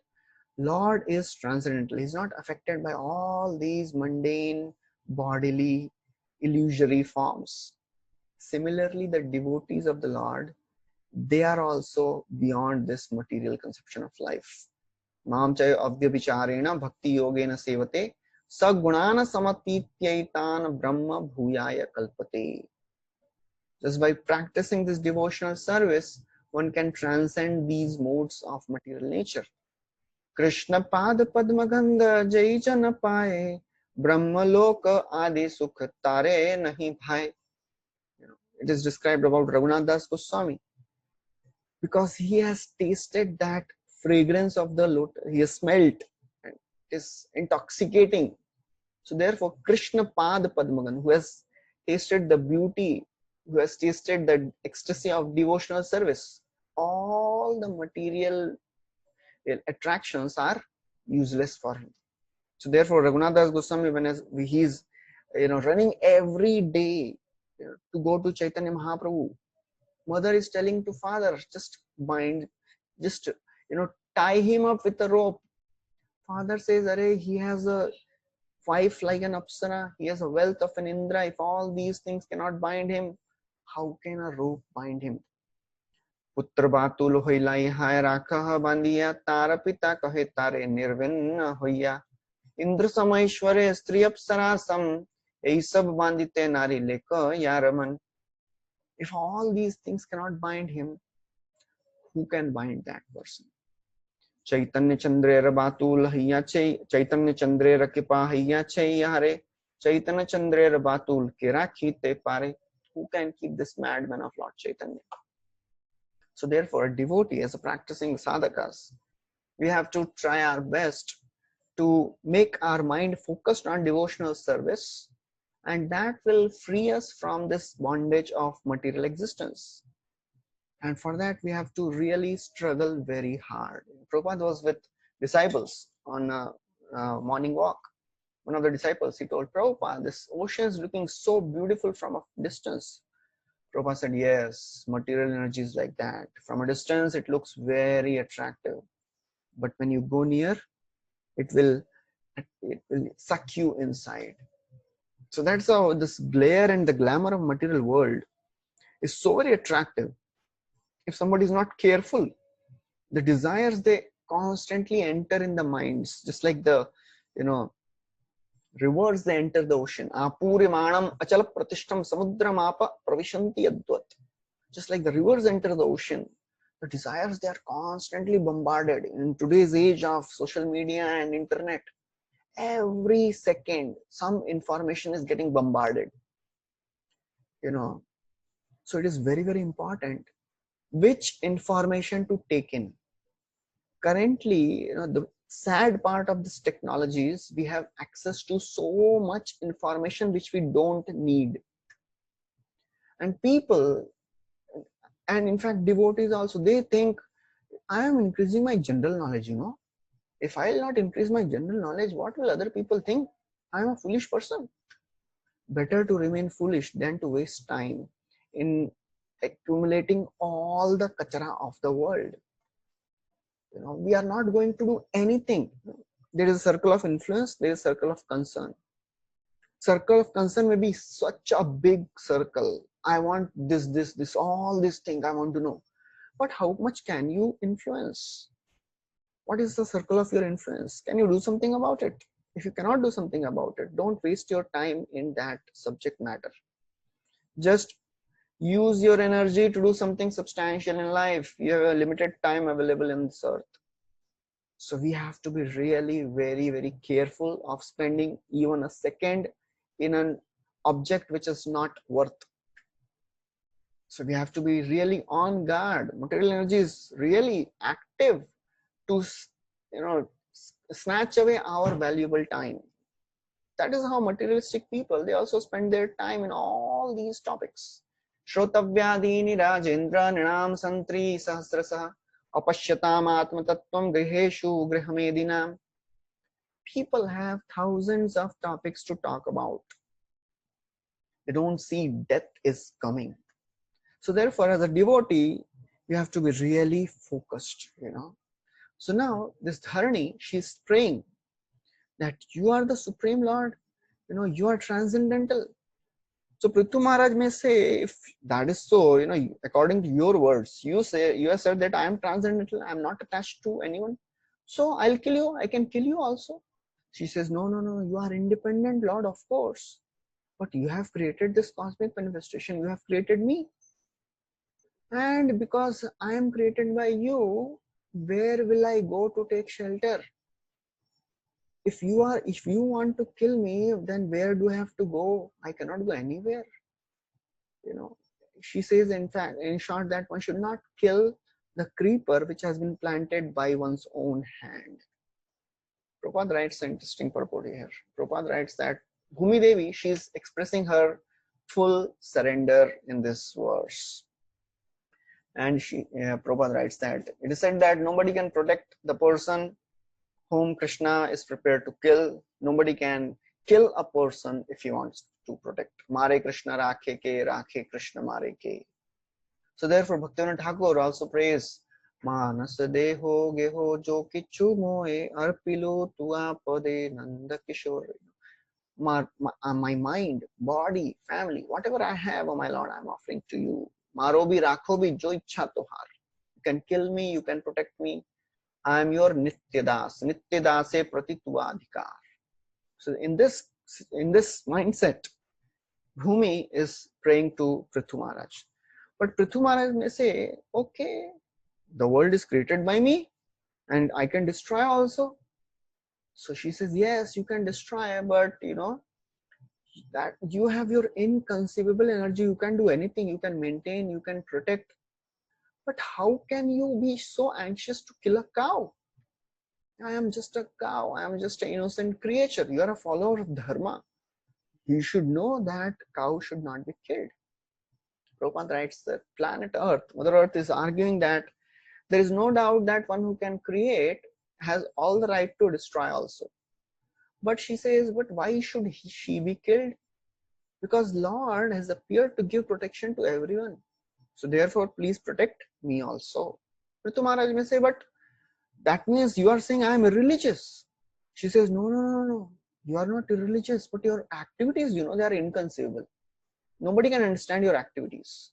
Lord is transcendental. He is not affected by all these mundane, bodily, illusory forms. Similarly, the devotees of the Lord, they are also beyond this material conception of life. Mam chaya avdyabhicharena bhakti yogena sevate sagunana samatityaitan brahma bhuyaya kalpate. Just by practicing this devotional service, one can transcend these modes of material nature. Krishna pad padma ganga jai jana paye brahma loka adi sukh tare nahi bhai. It is described about Raghunath Das Goswami, because he has tasted that fragrance of the lotus, he has smelt, and it is intoxicating. So therefore, Krishna Pad Padmagan, who has tasted the beauty, who has tasted the ecstasy of devotional service, all the material attractions are useless for him. So therefore, Raghunath Das Goswami, when he is running every day to go to Chaitanya Mahaprabhu, mother is telling to father, just tie him up with a rope. Father says, Arey, he has a wife like an Apsara, he has a wealth of an Indra. If all these things cannot bind him, how can a rope bind him? Putra batul hoilai hai rakha bandiya tara pita kahe tare nirvinna hoya Indra samaishware stri apsara sam ei sab bandite nari leka yaraman. If all these things cannot bind him, who can bind that person? Chaitanya Chandrera Batul Hiya Chaitanya Chandrera Kipa Hiya Chayare Chaitanya Chandrera Batul Kirakhi Te Pare. Who can keep this madman of Lord Chaitanya? So therefore, a devotee, as a practicing sadhakas, we have to try our best to make our mind focused on devotional service, and that will free us from this bondage of material existence. And for that, we have to really struggle very hard. Prabhupada was with disciples on a morning walk. One of the disciples, he told Prabhupada, this ocean is looking so beautiful from a distance. Prabhupada said, yes, material energy is like that. From a distance, it looks very attractive. But when you go near, it will suck you inside. So that's how this glare and the glamour of material world is so very attractive. If somebody is not careful, the desires, they constantly enter in the minds, just like the rivers, they enter the ocean. Apurimanam achala pratishtam samudramapa pravishanti advat. Just like the rivers enter the ocean, the desires, they are constantly bombarded. In today's age of social media and internet, every second some information is getting bombarded. So it is very, very important which information to take in. currently, the sad part of this technology is we have access to so much information which we don't need. And people, and in fact devotees also, they think I am increasing my general knowledge. If I will not increase my general knowledge, what will other people think? I am a foolish person. Better to remain foolish than to waste time in accumulating all the kachara of the world. We are not going to do anything. There is a circle of influence, there is a circle of concern. Circle of concern may be such a big circle. I want this, all these things I want to know. But how much can you influence? What is the circle of your influence? Can you do something about it? If you cannot do something about it, don't waste your time in that subject matter. Just use your energy to do something substantial in life. You have a limited time available in this earth. So we have to be really very, very careful of spending even a second in an object which is not worth. So we have to be really on guard. Material energy is really active to snatch away our valuable time. That is how materialistic people, they also spend their time in all these topics. Shrotavyadini Rajendra Ninam Santri Sahasrasa Apashyatam Atma Tattvam Griheshu Grihamedinam. People have thousands of topics to talk about. They don't see death is coming. So therefore, as a devotee, you have to be really focused, So now this Dharani, she's praying that you are the Supreme Lord, you are transcendental. So Prithu Maharaj may say, if that is so, according to your words, you have said that I am transcendental, I am not attached to anyone. So I'll kill you, I can kill you also. She says, no, you are independent Lord, of course. But you have created this cosmic manifestation, you have created me. And because I am created by you, where will I go to take shelter? If you want to kill me, then where do I have to go? I cannot go anywhere. She says, in fact, in short, that one should not kill the creeper which has been planted by one's own hand. Prabhupada writes an interesting purport here. Prabhupada writes that Bhumi Devi, she is expressing her full surrender in this verse. And Prabhupada writes that it is said that nobody can protect the person whom Krishna is prepared to kill. Nobody can kill a person if he wants to protect. Mare Krishna rakhe Krishna mare ke. So therefore, Bhaktivinoda Thakur also prays, Manas deho geho jo kichu moe arpilo tua pade nanda kishore. My mind, body, family, whatever I have, oh my Lord, I am offering to you. Maro bhi rakho bhi jo ichha tohar. You can kill me, you can protect me. I am your Nityadas, Nityadase Pratitva Adhikar. So in this mindset, Bhumi is praying to Prithu Maharaj. But Prithu Maharaj may say, okay, the world is created by me and I can destroy also. So she says, yes, you can destroy, but that you have your inconceivable energy. You can do anything, you can maintain, you can protect. But how can you be so anxious to kill a cow? I am just a cow. I am just an innocent creature. You are a follower of Dharma. You should know that cow should not be killed. Prabhupada writes that planet Earth, Mother Earth is arguing that there is no doubt that one who can create has all the right to destroy also. But she says, but why should she be killed? Because Lord has appeared to give protection to everyone. So therefore, please protect me also. Prithu Maharaj may say, but that means you are saying I am irreligious. She says, no. You are not irreligious, but your activities, they are inconceivable. Nobody can understand your activities.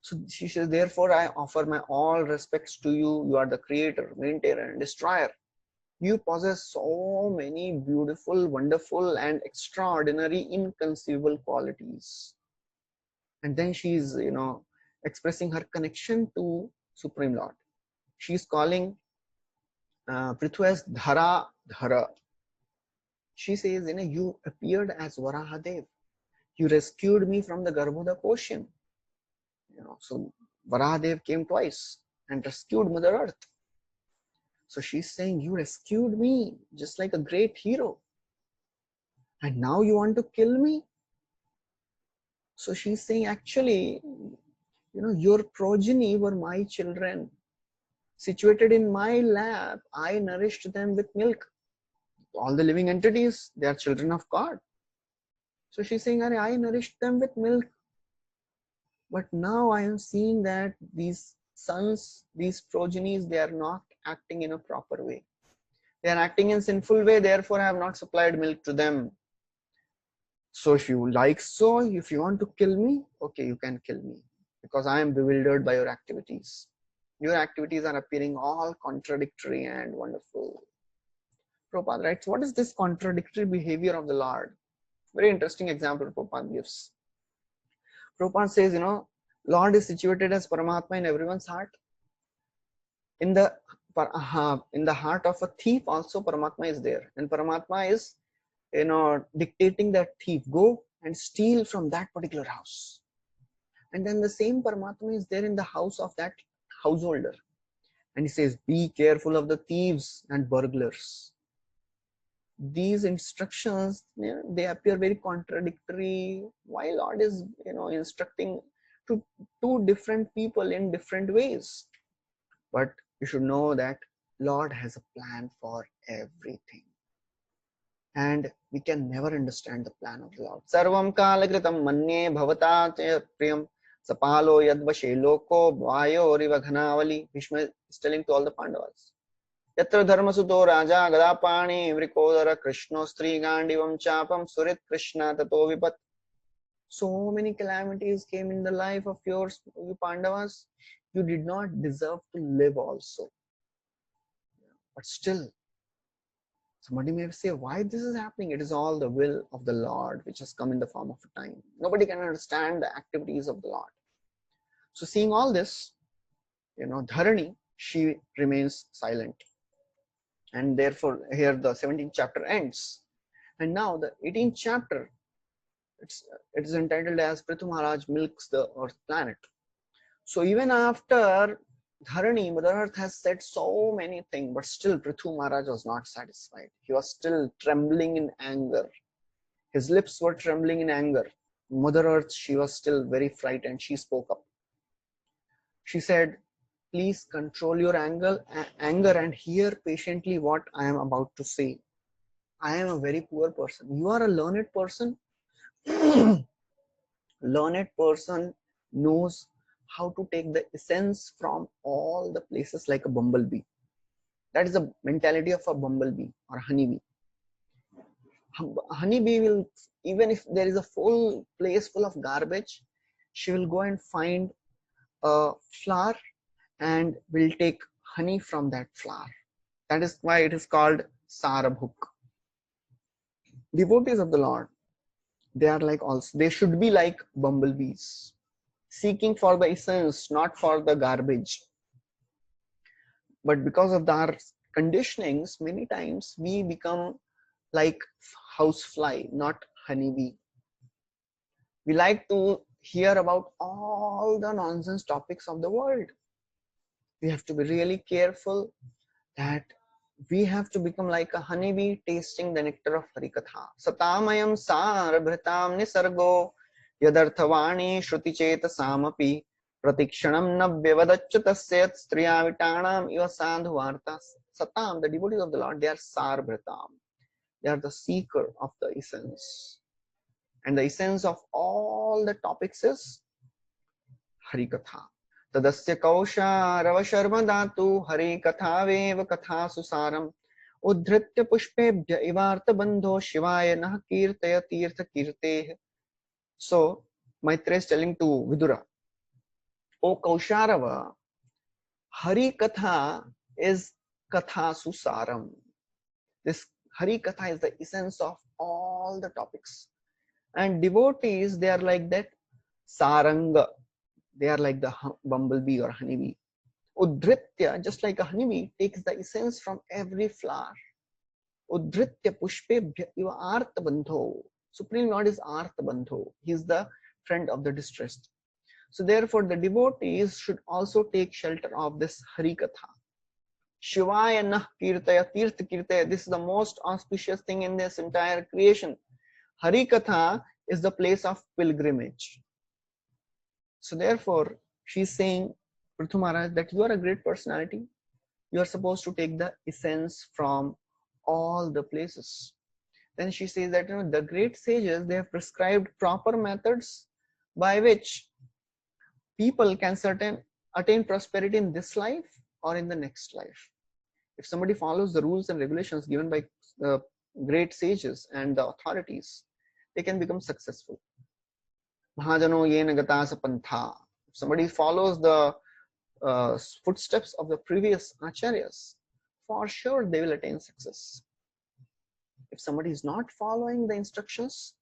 So she says, therefore, I offer my all respects to you. You are the creator, maintainer, and destroyer. You possess so many beautiful, wonderful, and extraordinary, inconceivable qualities. And then she is, expressing her connection to Supreme Lord. She is calling Prithu as Dhara. She says, you appeared as Varahadev. You rescued me from the Garbhodak ocean. So Varahadev came twice and rescued Mother Earth. So she's saying, you rescued me just like a great hero, and now you want to kill me? So she's saying, actually, your progeny were my children. Situated in my lap, I nourished them with milk. All the living entities, they are children of God. So she's saying, I nourished them with milk. But now I am seeing that these sons, these progenies, they are not acting in a proper way. They are acting in sinful way, therefore I have not supplied milk to them. So if you like so, if you want to kill me, okay, you can kill me, because I am bewildered by your activities. Your activities are appearing all contradictory and wonderful. Prabhupada writes, what is this contradictory behavior of the Lord? Very interesting example Prabhupada gives. Prabhupada says, Lord is situated as Paramatma in everyone's heart. In the heart of a thief also Paramatma is there. And Paramatma is, dictating that thief, go and steal from that particular house. And then the same Paramatma is there in the house of that householder. And he says, be careful of the thieves and burglars. These instructions, they appear very contradictory. Why Lord is, instructing to two different people in different ways? But you should know that Lord has a plan for everything. And we can never understand the plan of the Lord. Sarvam kalakritam manye bhavata priyam sapalo yadvashe loko vayo riva ghanavali. Bhishma is telling to all the Pandavas. Yatra dharmasuto raja gadapani vrikodara krishno stri gandivam chapam surit krishna tato vipat. So many calamities came in the life of yours, you Pandavas. You did not deserve to live also. But still, somebody may say, why this is happening? It is all the will of the Lord, which has come in the form of a time. Nobody can understand the activities of the Lord. So seeing all this, Dharani, she remains silent. And therefore, here the 17th chapter ends. And now the 18th chapter, it is entitled as Prithu Maharaj milks the earth planet. So even after Dharani, Mother Earth has said so many things, but still Prithu Maharaj was not satisfied. He was still trembling in anger. His lips were trembling in anger. Mother Earth, she was still very frightened. She spoke up. She said, please control your anger and hear patiently what I am about to say. I am a very poor person. You are a learned person. Learned person knows how to take the essence from all the places like a bumblebee. That is the mentality of a bumblebee or honeybee. Honeybee will, even if there is a full place full of garbage, she will go and find a flower and will take honey from that flower. That is why it is called Sarabhuk. Devotees of the Lord, they should be like bumblebees, seeking for the essence, not for the garbage. But because of our conditionings, many times we become like housefly, not honeybee. We like to hear about all the nonsense topics of the world. We have to be really careful that we have to become like a honeybee tasting the nectar of Harikatha. Satamayam sarabhritam nisargo yadarthavani shruti samapi pratikshanam navyavadaccha tasyat striyavitanam iva sadhu vartas. Satam, the devotees of the Lord, they are sarabhritam. They are the seeker of the essence. And the essence of all the topics is Harikatha. Tadasya kausharava sharma dhatu hari kathavev katha susaram uddhritya pushpebhya ivarta bandho shivaya nah kirtaya tirtha kirteh. So Maitreya is telling to Vidura, O Kausharava, Hari Katha is Katha Susaram. This Hari Katha is the essence of all the topics. And devotees, they are like that Saranga. They are like the bumblebee or honeybee. Uddhritya, just like a honeybee, takes the essence from every flower. Uddhritya pushpebhya iva artha bandho. Supreme Lord is artha bandho. He is the friend of the distressed. So therefore, the devotees should also take shelter of this Harikatha. Shivaya nah kirtaya tirtha kirtaya. This is the most auspicious thing in this entire creation. Hari Katha is the place of pilgrimage. So therefore, she's saying, Prithu Maharaj, that you are a great personality. You are supposed to take the essence from all the places. Then she says that the great sages, they have prescribed proper methods by which people can attain prosperity in this life or in the next life. If somebody follows the rules and regulations given by the great sages and the authorities, they can become successful. Mahajano yena gata sa pantha. If somebody follows the footsteps of the previous acharyas, for sure they will attain success. If somebody is not following the instructions,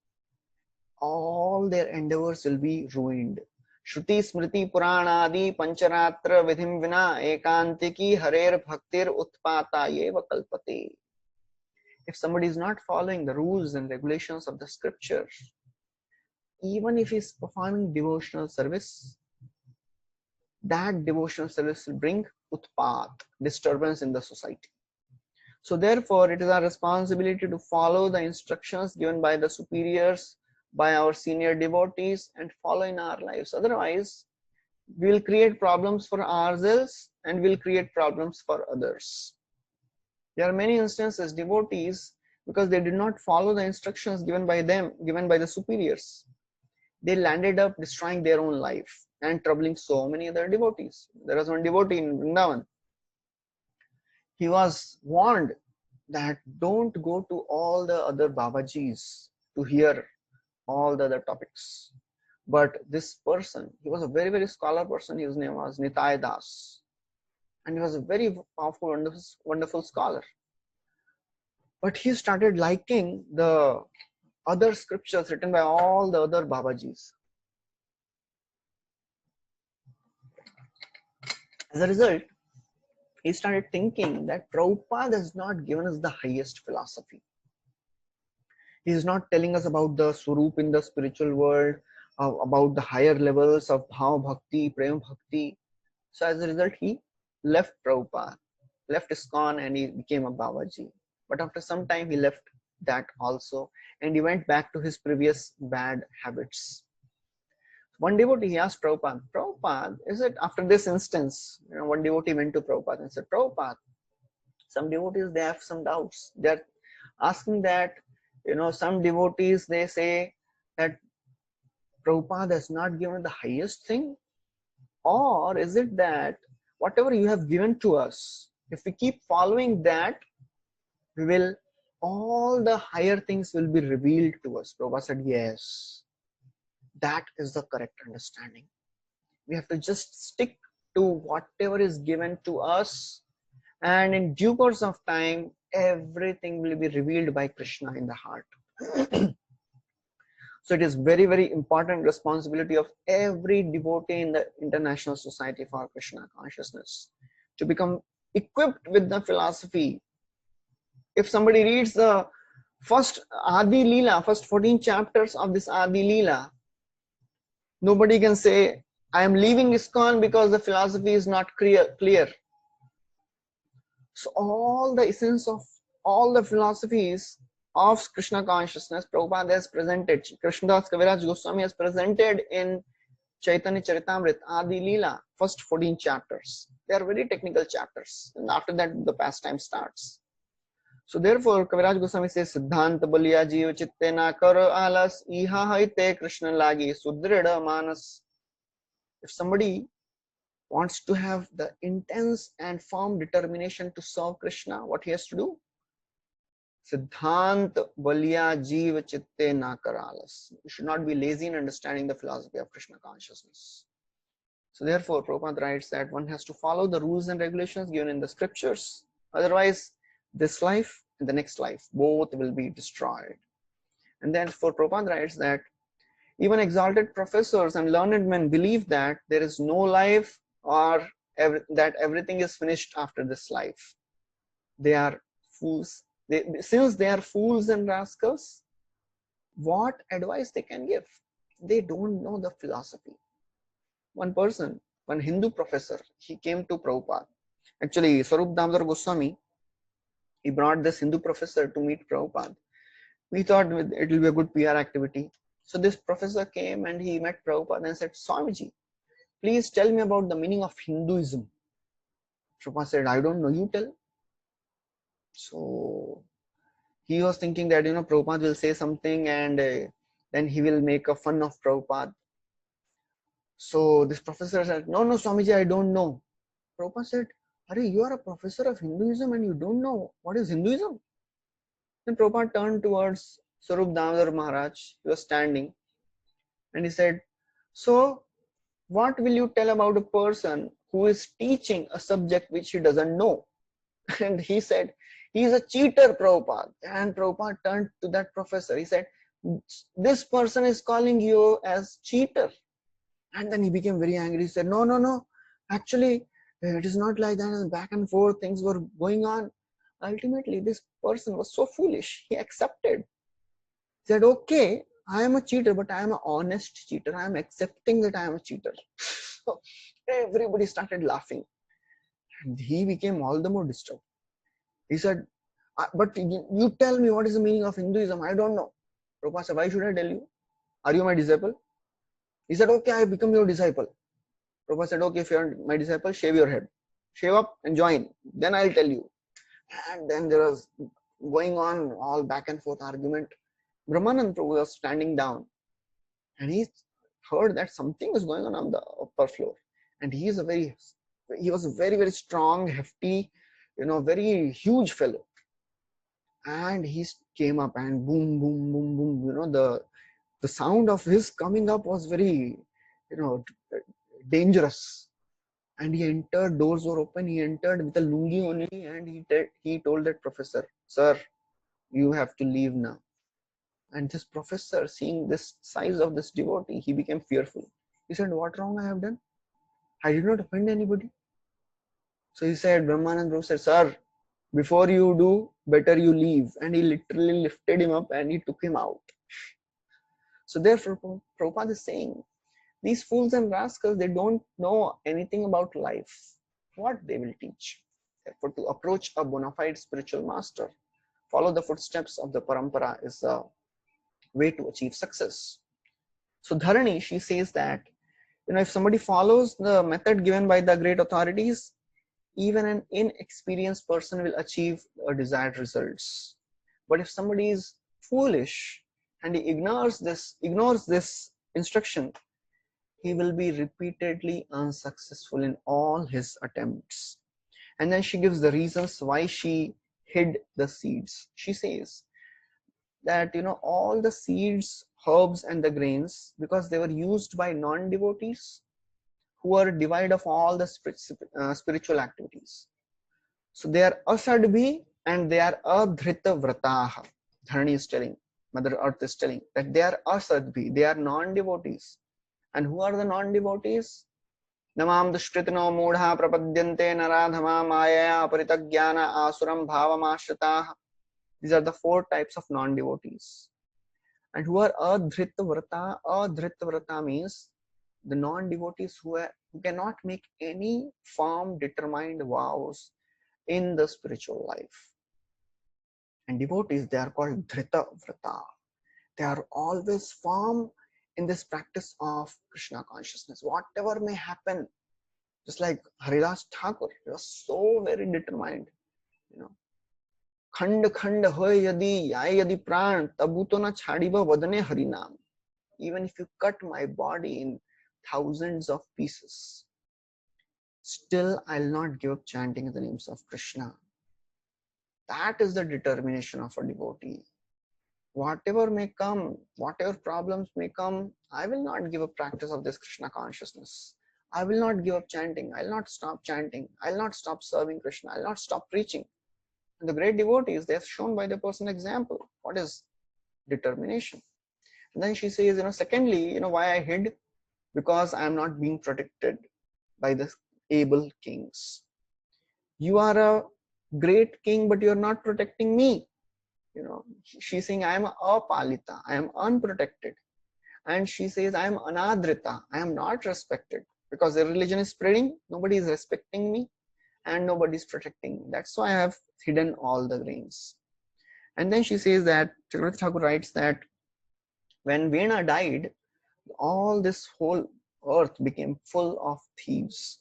all their endeavors will be ruined. Shruti smriti puranadi pancharatra vidhim vina ekantiki harer bhaktir utpata yeva kalpate. If somebody is not following the rules and regulations of the scripture, even if he is performing devotional service, that devotional service will bring utpat, disturbance in the society. So therefore, it is our responsibility to follow the instructions given by the superiors, by our senior devotees, and follow in our lives. Otherwise, we will create problems for ourselves and will create problems for others. There are many instances, devotees, because they did not follow the instructions given by them, given by the superiors, they landed up destroying their own life and troubling so many other devotees. There was one devotee in Vrindavan. He was warned that don't go to all the other Babajis to hear all the other topics. But this person, he was a very, very scholar person. His name was Nitai Das. And he was a very powerful, wonderful scholar. But he started liking the other scriptures written by all the other Babajis. As a result, he started thinking that Prabhupada has not given us the highest philosophy. He is not telling us about the Swarup in the spiritual world, about the higher levels of Bhav Bhakti, Prem Bhakti. So as a result, he left Prabhupada, left ISKCON, and he became a Babaji. But after some time, he left that also, and he went back to his previous bad habits. One devotee, he asked Prabhupada, Prabhupada, is it after this instance, one devotee went to Prabhupada and said, Prabhupada, some devotees, they have some doubts. They're asking that, some devotees, they say that Prabhupada has not given the highest thing, or is it that whatever you have given to us, if we keep following that, all the higher things will be revealed to us. Prabhupada said, yes, that is the correct understanding. We have to just stick to whatever is given to us, and in due course of time, everything will be revealed by Krishna in the heart. So it is very, very important responsibility of every devotee in the International Society for Krishna Consciousness to become equipped with the philosophy. If somebody reads the first Adi Leela, first 14 chapters of this Adi Leela, nobody can say, I am leaving ISKCON because the philosophy is not clear. So all the essence of all the philosophies of Krishna consciousness, Prabhupada has presented, Krishnadas Kaviraj Goswami has presented in Chaitanya Charitamrita, Adi Leela, first 14 chapters. They are very technical chapters, and after that the pastime starts. So therefore, Kaviraj Goswami says, Siddhanta Baliya Jiva Chitte Na Karo Alas Iha Haite Krishna Lagi Sudrida Manas. If somebody wants to have the intense and firm determination to serve Krishna, what he has to do? Siddhanta Baliya Jiva Chitte Na Karalas. You should not be lazy in understanding the philosophy of Krishna consciousness. So therefore, Prabhupada writes that one has to follow the rules and regulations given in the scriptures. Otherwise, this life and the next life, both will be destroyed. And then for Prabhupada writes that even exalted professors and learned men believe that there is no life, or that everything is finished after this life. They are fools. Since they are fools and rascals, what advice they can give? They don't know the philosophy. One person, one Hindu professor, he came to Prabhupada Actually, Swarup Damodar Goswami, he brought this Hindu professor to meet Prabhupada. We thought it will be a good PR activity. So this professor came and he met Prabhupada and said, Swamiji, please tell me about the meaning of Hinduism. Prabhupada said, I don't know, you tell. So he was thinking that, Prabhupada will say something and then he will make a fun of Prabhupada. So this professor said, no, Swamiji, I don't know. Prabhupada said, Arey, you are a professor of Hinduism and you don't know what is Hinduism? Then Prabhupada turned towards Swarup Damodar Maharaj. He was standing and he said, so what will you tell about a person who is teaching a subject which he doesn't know? And he said, he is a cheater, Prabhupada. And Prabhupada turned to that professor. He said, this person is calling you as cheater. And then he became very angry. He said, no. Actually, it is not like that. And back and forth, things were going on. Ultimately, this person was so foolish. He accepted. He said, okay, I am a cheater, but I am an honest cheater. I am accepting that I am a cheater. So everybody started laughing. And he became all the more disturbed. He said, but you tell me what is the meaning of Hinduism? I don't know. Prabhupada said, why should I tell you? Are you my disciple? He said, okay, I become your disciple. Prabhupada said, okay, if you are my disciple, shave your head. Shave up and join. Then I'll tell you. And then there was going on all back and forth argument. Brahmanand Prabhu was standing down and he heard that something was going on the upper floor. And he was a very, very strong, hefty, very huge fellow. And he came up and boom, boom, boom, boom. The sound of his coming up was very, dangerous. And he entered, doors were open, he entered with a lungi only, and he told that professor, sir, you have to leave now. And this professor, seeing this size of this devotee, he became fearful. He said, what wrong I have done? I did not offend anybody. So he said, Brahmanand Prabhu said, sir, before you do, better you leave. And he literally lifted him up and he took him out. So therefore, Prabhupada is saying, these fools and rascals, they don't know anything about life, what they will teach. Therefore, to approach a bona fide spiritual master, follow the footsteps of the parampara is a way to achieve success. So Dharani, she says that, if somebody follows the method given by the great authorities, even an inexperienced person will achieve desired results. But if somebody is foolish and he ignores this instruction, he will be repeatedly unsuccessful in all his attempts. And then she gives the reasons why she hid the seeds. She says that, all the seeds, herbs and the grains, because they were used by non-devotees who are devoid of all the spiritual activities. So they are asadbhi and they are adhrita vrataha. Dharani is telling, Mother Earth is telling that they are asadbhi, they are non-devotees. And who are the non-devotees? Namam dushkritino mudha prapadyante naradhama maya aparitagyana asuram bhavamashritaha. These are the 4 types of non-devotees. And who are adhrita vrata? Adhrita vrata means the non-devotees who cannot make any firm, determined vows in the spiritual life. And devotees, they are called dhrita vrata. They are always firm in this practice of Krishna consciousness. Whatever may happen, just like Haridas Thakur, he was so very determined. Khand khand hoy yadi pran tabu to na chhadiba vadane harinam. Even if you cut my body in thousands of pieces, still I'll not give up chanting the names of Krishna. That is the determination of a devotee. Whatever may come, whatever problems may come, I will not give up practice of this Krishna consciousness. I will not give up chanting. I'll not stop chanting. I'll not stop serving Krishna. I'll not stop preaching. And the great devotees, they have shown by the person example what is determination. And then she says, secondly, why I hid? Because I am not being protected by the able kings. You are a great king, but you're not protecting me. She's saying I am apalita, I am unprotected. And she says I am anadrita, I am not respected. Because the religion is spreading, nobody is respecting me. and nobody's protecting. That's why I have hidden all the grains. And then she says that Chakravarti Thakur writes that when Veena died, all this whole earth became full of thieves.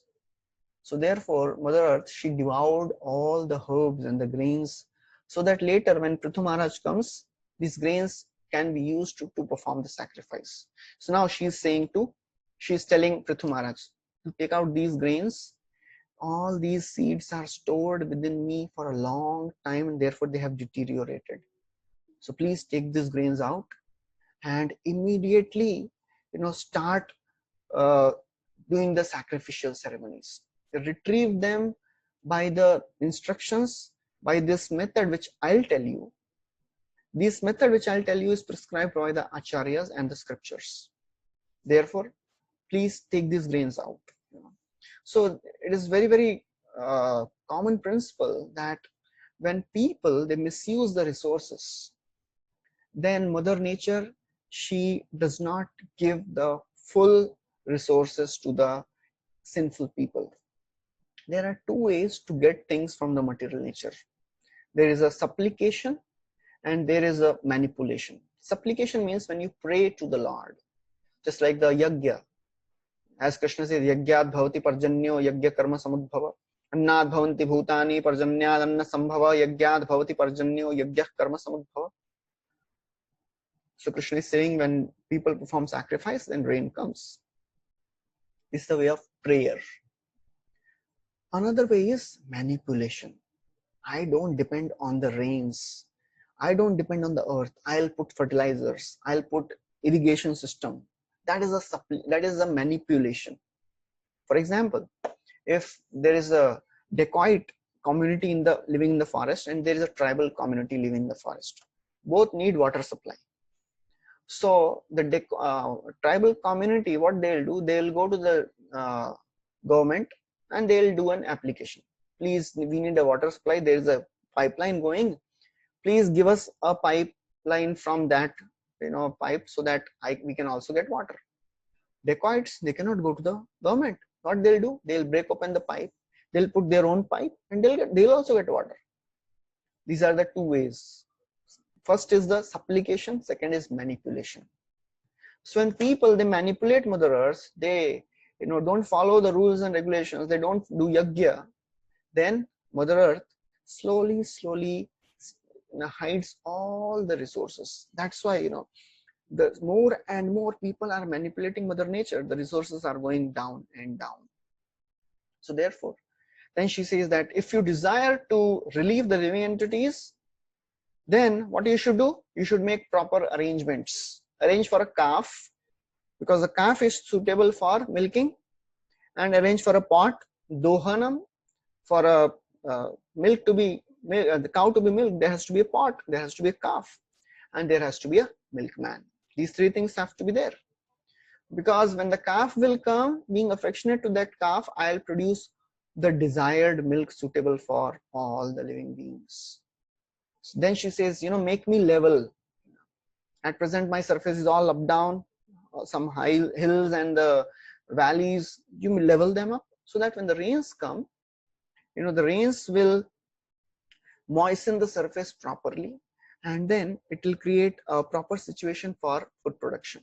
So therefore, Mother Earth, she devoured all the herbs and the grains, so that later when Prithu Maharaj comes, these grains can be used to perform the sacrifice. So now she's telling Prithu Maharaj to take out these grains. All these seeds are stored within me for a long time, and therefore they have deteriorated. So please take these grains out and immediately, start uh, doing the sacrificial ceremonies. Retrieve them by the instructions, by this method which I'll tell you. This method which I'll tell you is prescribed by the acharyas and the scriptures. Therefore, please take these grains out. So it is very, very common principle that when people, they misuse the resources, then Mother Nature, she does not give the full resources to the sinful people. There are two ways to get things from the material nature. There is a supplication and there is a manipulation. Supplication means when you pray to the Lord, just like the yajna. As Krishna says, yajnat bhavati parjanyo yajna karma samudbhava. Annat bhavanti bhutani parjanyad anna sambhava yajnat bhavati parjanyo yajna karma samudbhava. So Krishna is saying when people perform sacrifice, then rain comes. This is the way of prayer. Another way is manipulation. I don't depend on the rains. I don't depend on the earth. I'll put fertilizers. I'll put irrigation system. That is a manipulation. For example, if there is a dacoit community living in the forest and there is a tribal community living in the forest, both need water supply. So the tribal community, what they'll do, they'll go to the government and they'll do an application. Please, we need a water supply. There is a pipeline going. Please give us a pipeline from that pipe so that we can also get water. Dacoits, they cannot go to the government. What they'll do, they'll break open the pipe, they'll put their own pipe, and they'll also get water. These are the two ways. First is the supplication, second is manipulation. So when people, they manipulate Mother Earth, they don't follow the rules and regulations, they don't do yajna, then Mother Earth slowly hides all the resources. That's why the more and more people are manipulating Mother Nature, the resources are going down and down. So therefore, then she says that if you desire to relieve the living entities, then what you should do, you should make proper arrangements. Arrange for a calf, because the calf is suitable for milking, and arrange for a pot, dohanam, for a the cow to be milked, there has to be a pot, there has to be a calf, and there has to be a milkman. These three things have to be there. Because when the calf will come, being affectionate to that calf, I'll produce the desired milk suitable for all the living beings. So then she says, make me level. At present, my surface is all up down, some high hills and the valleys. You level them up so that when the rains come, the rains will moisten the surface properly, and then it will create a proper situation for food production.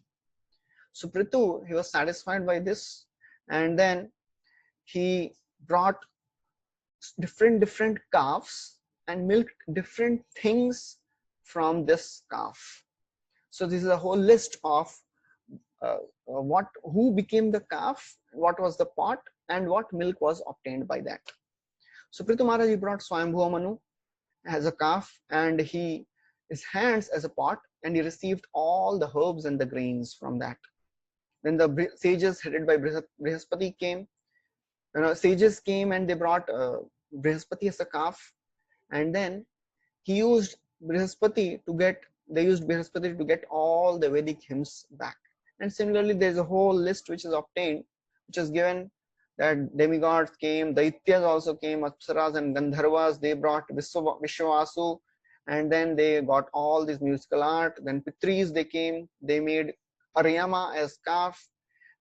So Prithu, he was satisfied by this, and then he brought different calves and milked different things from this calf. So this is a whole list of who became the calf, what was the pot, and what milk was obtained by that. So Prithu Maharaj, he brought Swayambhuva Manu as a calf, and his hands as a pot, and he received all the herbs and the grains from that. Then the sages headed by Brihaspati came. Sages came and they brought Brihaspati as a calf, and then they used Brihaspati to get all the Vedic hymns back. And similarly, there's a whole list which is obtained, which is given that demigods came, Daityas also came, Apsaras and Gandharvas, they brought Vishwasu, and then they got all this musical art. Then Pitris, they came, they made Aryama as calf,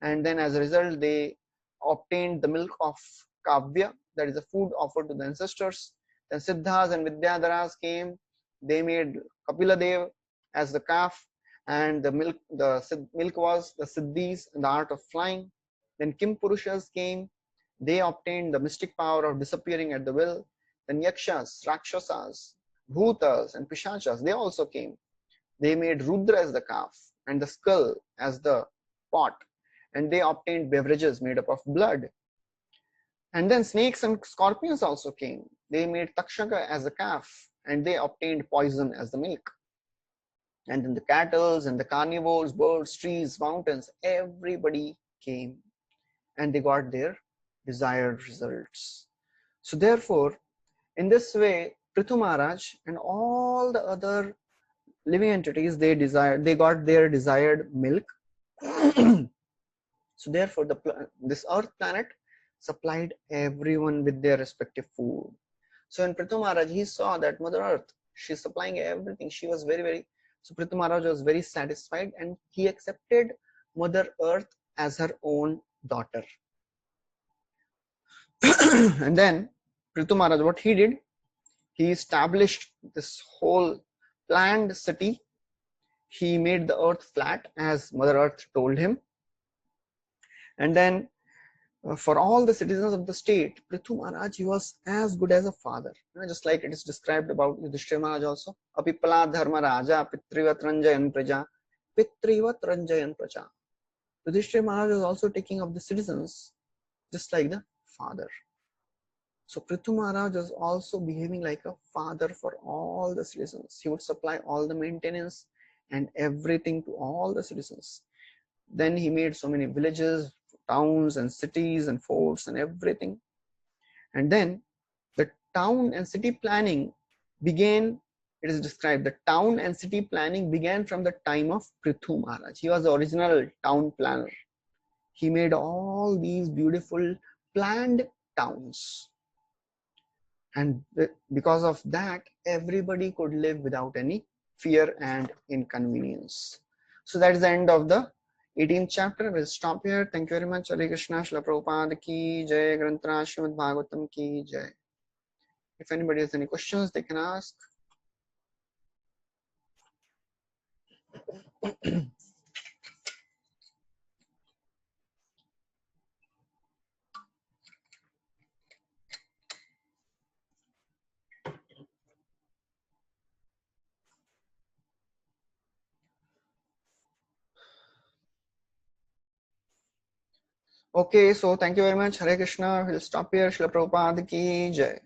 and then as a result, they obtained the milk of Kavya, that is the food offered to the ancestors. Then Siddhas and Vidyadharas came. They made Kapila Dev as the calf, and the milk was the Siddhis and the art of flying. Then Kim Purushas came. They obtained the mystic power of disappearing at the will. Then Yakshas, Rakshasas, Bhutas, and Pishachas, they also came. They made Rudra as the calf and the skull as the pot, and they obtained beverages made up of blood. And then snakes and scorpions also came. They made Takshaka as the calf, and they obtained poison as the milk. And then the cattle and the carnivores, birds, trees, mountains, everybody came and they got their desired results. So therefore, in this way, Prithu Maharaj and all the other living entities, they got their desired milk. So therefore, this earth planet supplied everyone with their respective food. So in Prithu Maharaj, he saw that Mother Earth, she's supplying everything. She was so Prithu Maharaj was very satisfied and he accepted Mother Earth as her own daughter. And then Prithu Maharaj, what he did, he established this whole planned city. He made the earth flat as Mother Earth told him. And then for all the citizens of the state, Prithu Maharaj, he was as good as a father. Just like it is described about Yudhishthira Maharaj also. Apipala dharma raja pitrivat ranjayan praja pitrivat ranjayan praja. Yudhishthira Maharaj was also taking of the citizens just like the father. So Prithu Maharaj was also behaving like a father for all the citizens. He would supply all the maintenance and everything to all the citizens. Then he made so many villages, towns and cities and forts and everything. And then the town and city planning began, it is described, the town and city planning began from the time of Prithu Maharaj. He was the original town planner. He made all these beautiful planned towns. And because of that, everybody could live without any fear and inconvenience. So that is the end of the 18th chapter. We'll stop here. Thank you very much. Hare Krishna. Srila Prabhupada ki jai. Granthra Srimad Bhagavatam ki jai. If anybody has any questions, they can ask. Okay, so thank you very much. Hare Krishna. We'll stop here. Srila Prabhupada ki jai.